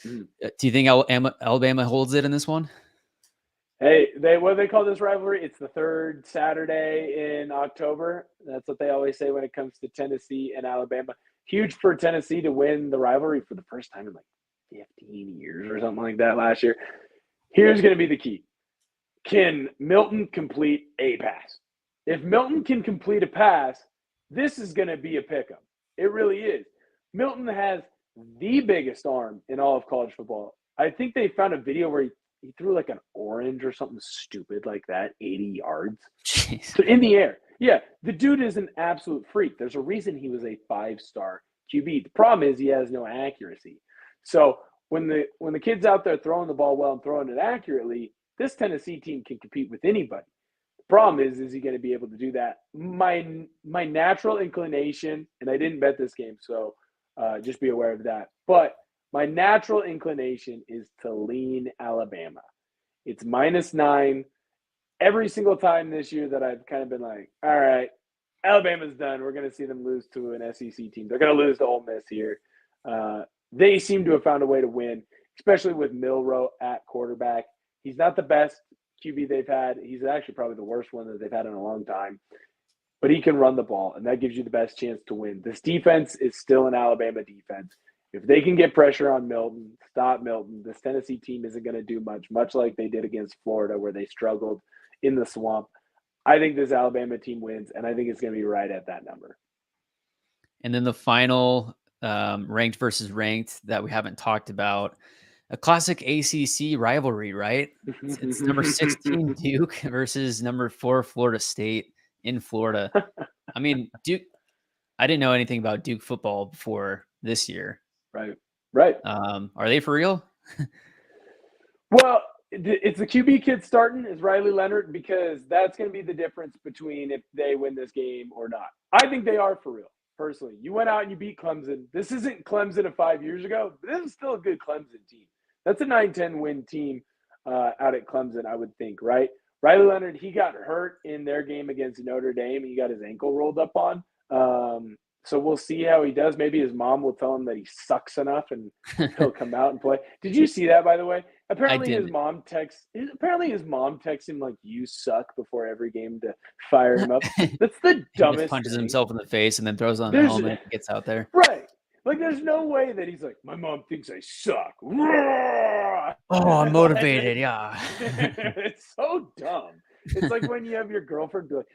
Do you think Alabama holds it in this one? Hey, what do they call this rivalry? It's the third Saturday in October. That's what they always say when it comes to Tennessee and Alabama. Huge for Tennessee to win the rivalry for the first time in like 15 years or something like that last year. Here's going to be the key. Can Milton complete a pass? If Milton can complete a pass, this is going to be a pickup. It really is. Milton has the biggest arm in all of college football. I think they found a video where he threw like an orange or something stupid like that, 80 yards. Jeez. So in the air. Yeah, the dude is an absolute freak. There's a reason he was a 5-star QB. The problem is he has no accuracy. So when the kid's out there throwing the ball well and throwing it accurately, this Tennessee team can compete with anybody. The problem is he going to be able to do that? My natural inclination, and I didn't bet this game, so just be aware of that. But my natural inclination is to lean Alabama. It's -9. Every single time this year that I've kind of been like, all right, Alabama's done. We're going to see them lose to an SEC team. They're going to lose to Ole Miss here. They seem to have found a way to win, especially with Milroe at quarterback. He's not the best QB they've had. He's actually probably the worst one that they've had in a long time. But he can run the ball, and that gives you the best chance to win. This defense is still an Alabama defense. If they can get pressure on Milton, stop Milton, this Tennessee team isn't going to do much like they did against Florida where they struggled in the swamp. I think this Alabama team wins, and I think it's going to be right at that number. And then the final ranked versus ranked that we haven't talked about, a classic ACC rivalry, right? It's number 16 Duke versus number 4 Florida State in Florida. I mean, Duke, I didn't know anything about Duke football before this year. Right. Are they for real? Well, it's the QB kid starting is Riley Leonard, because that's going to be the difference between if they win this game or not. I think they are for real, personally. You went out and you beat Clemson. This isn't Clemson of 5 years ago. This is still a good Clemson team. That's a 9-10 win team out at Clemson, I would think, right? Riley Leonard, he got hurt in their game against Notre Dame. He got his ankle rolled up on. So we'll see how he does. Maybe his mom will tell him that he sucks enough and he'll come out and play. Did you see that, by the way? Apparently his mom texts him like, "You suck," before every game to fire him up. That's the dumbest. He punches himself in the face and then throws on the helmet and gets out there. Right. Like, there's no way that he's like, "My mom thinks I suck." Oh, I'm motivated. Yeah. It's so dumb. It's like when you have your girlfriend be like,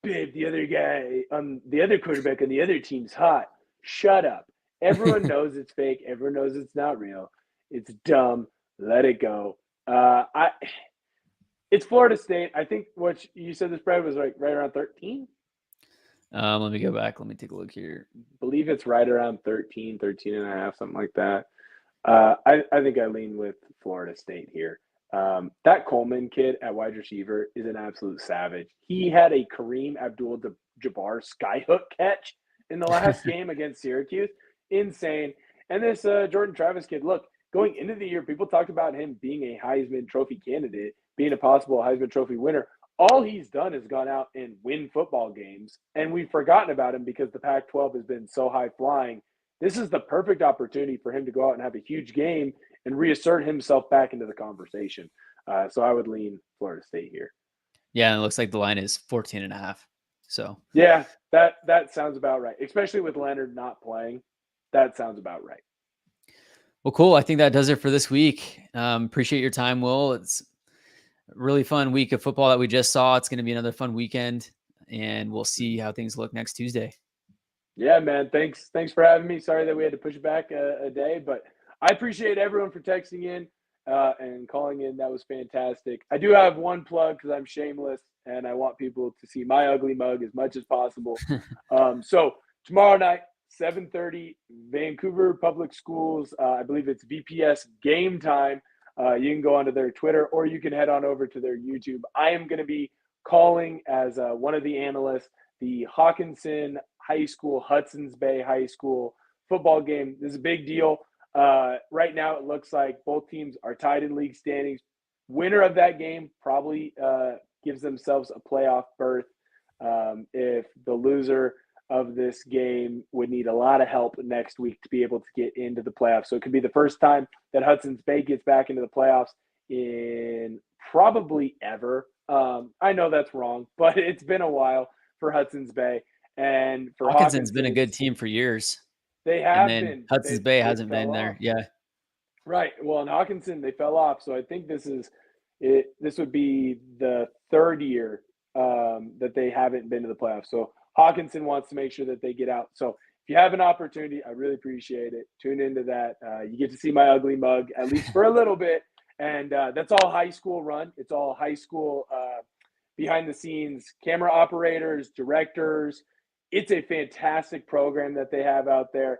"Babe, the other guy the other quarterback on the other team's hot." Shut up. Everyone knows it's fake. Everyone knows it's not real. It's dumb. Let it go. It's Florida State. I think what you said the spread was like right around 13. Let me go back. Let me take a look here. I believe it's right around 13 and a half, something like that. I think I lean with Florida State here. That Coleman kid at wide receiver is an absolute savage. He had a Kareem Abdul-Jabbar skyhook catch in the last game against Syracuse. Insane. And this Jordan Travis kid, look, going into the year, people talked about him being a Heisman Trophy candidate, being a possible Heisman Trophy winner. All he's done is gone out and win football games, and we've forgotten about him because the Pac-12 has been so high-flying. This is the perfect opportunity for him to go out and have a huge game and reassert himself back into the conversation. So I would lean Florida State here. Yeah, and it looks like the line is 14.5. So yeah, that sounds about right. Especially with Leonard not playing, that sounds about right. Well, cool. I think that does it for this week. Appreciate your time, Will. It's a really fun week of football that we just saw. It's going to be another fun weekend. and we'll see how things look next Tuesday. Yeah, man. Thanks for having me. Sorry that we had to push it back a day, but I appreciate everyone for texting in and calling in. That was fantastic. I do have one plug because I'm shameless and I want people to see my ugly mug as much as possible. So tomorrow night, 7:30, Vancouver Public Schools. I believe it's VPS Game Time. You can go onto their Twitter or you can head on over to their YouTube. I am going to be calling as one of the analysts the Hawkinson High School, Hudson's Bay High School football game. This is a big deal. Right now, it looks like both teams are tied in league standings. Winner of that game probably gives themselves a playoff berth. If the loser of this game would need a lot of help next week to be able to get into the playoffs. So it could be the first time that Hudson's Bay gets back into the playoffs in probably ever. I know that's wrong, but it's been a while for Hudson's Bay. And for Hawkinson's been a good team for years. They have been. Hudson's Bay hasn't been there. Yeah. Right. Well, in Hawkinson, they fell off. So I think this is it. This would be the third year that they haven't been to the playoffs. So Hawkinson wants to make sure that they get out. So if you have an opportunity, I really appreciate it. Tune into that. You get to see my ugly mug, at least for a little bit. And that's all high school run. It's all high school behind the scenes camera operators, directors. It's a fantastic program that they have out there.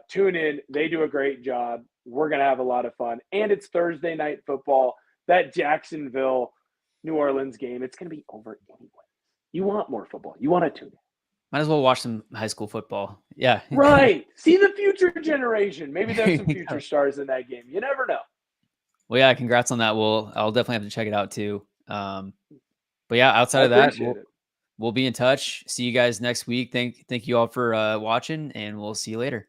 Tune in. They do a great job. We're going to have a lot of fun. And it's Thursday night football. That Jacksonville, New Orleans game, it's going to be over anyway. You want more football. You want to tune in. Might as well watch some high school football. Yeah. Right. See the future generation. Maybe there's some future stars in that game. You never know. Well, yeah, congrats on that. I'll definitely have to check it out too. But yeah, outside of that, we'll be in touch. See you guys next week. Thank you all for watching, and we'll see you later.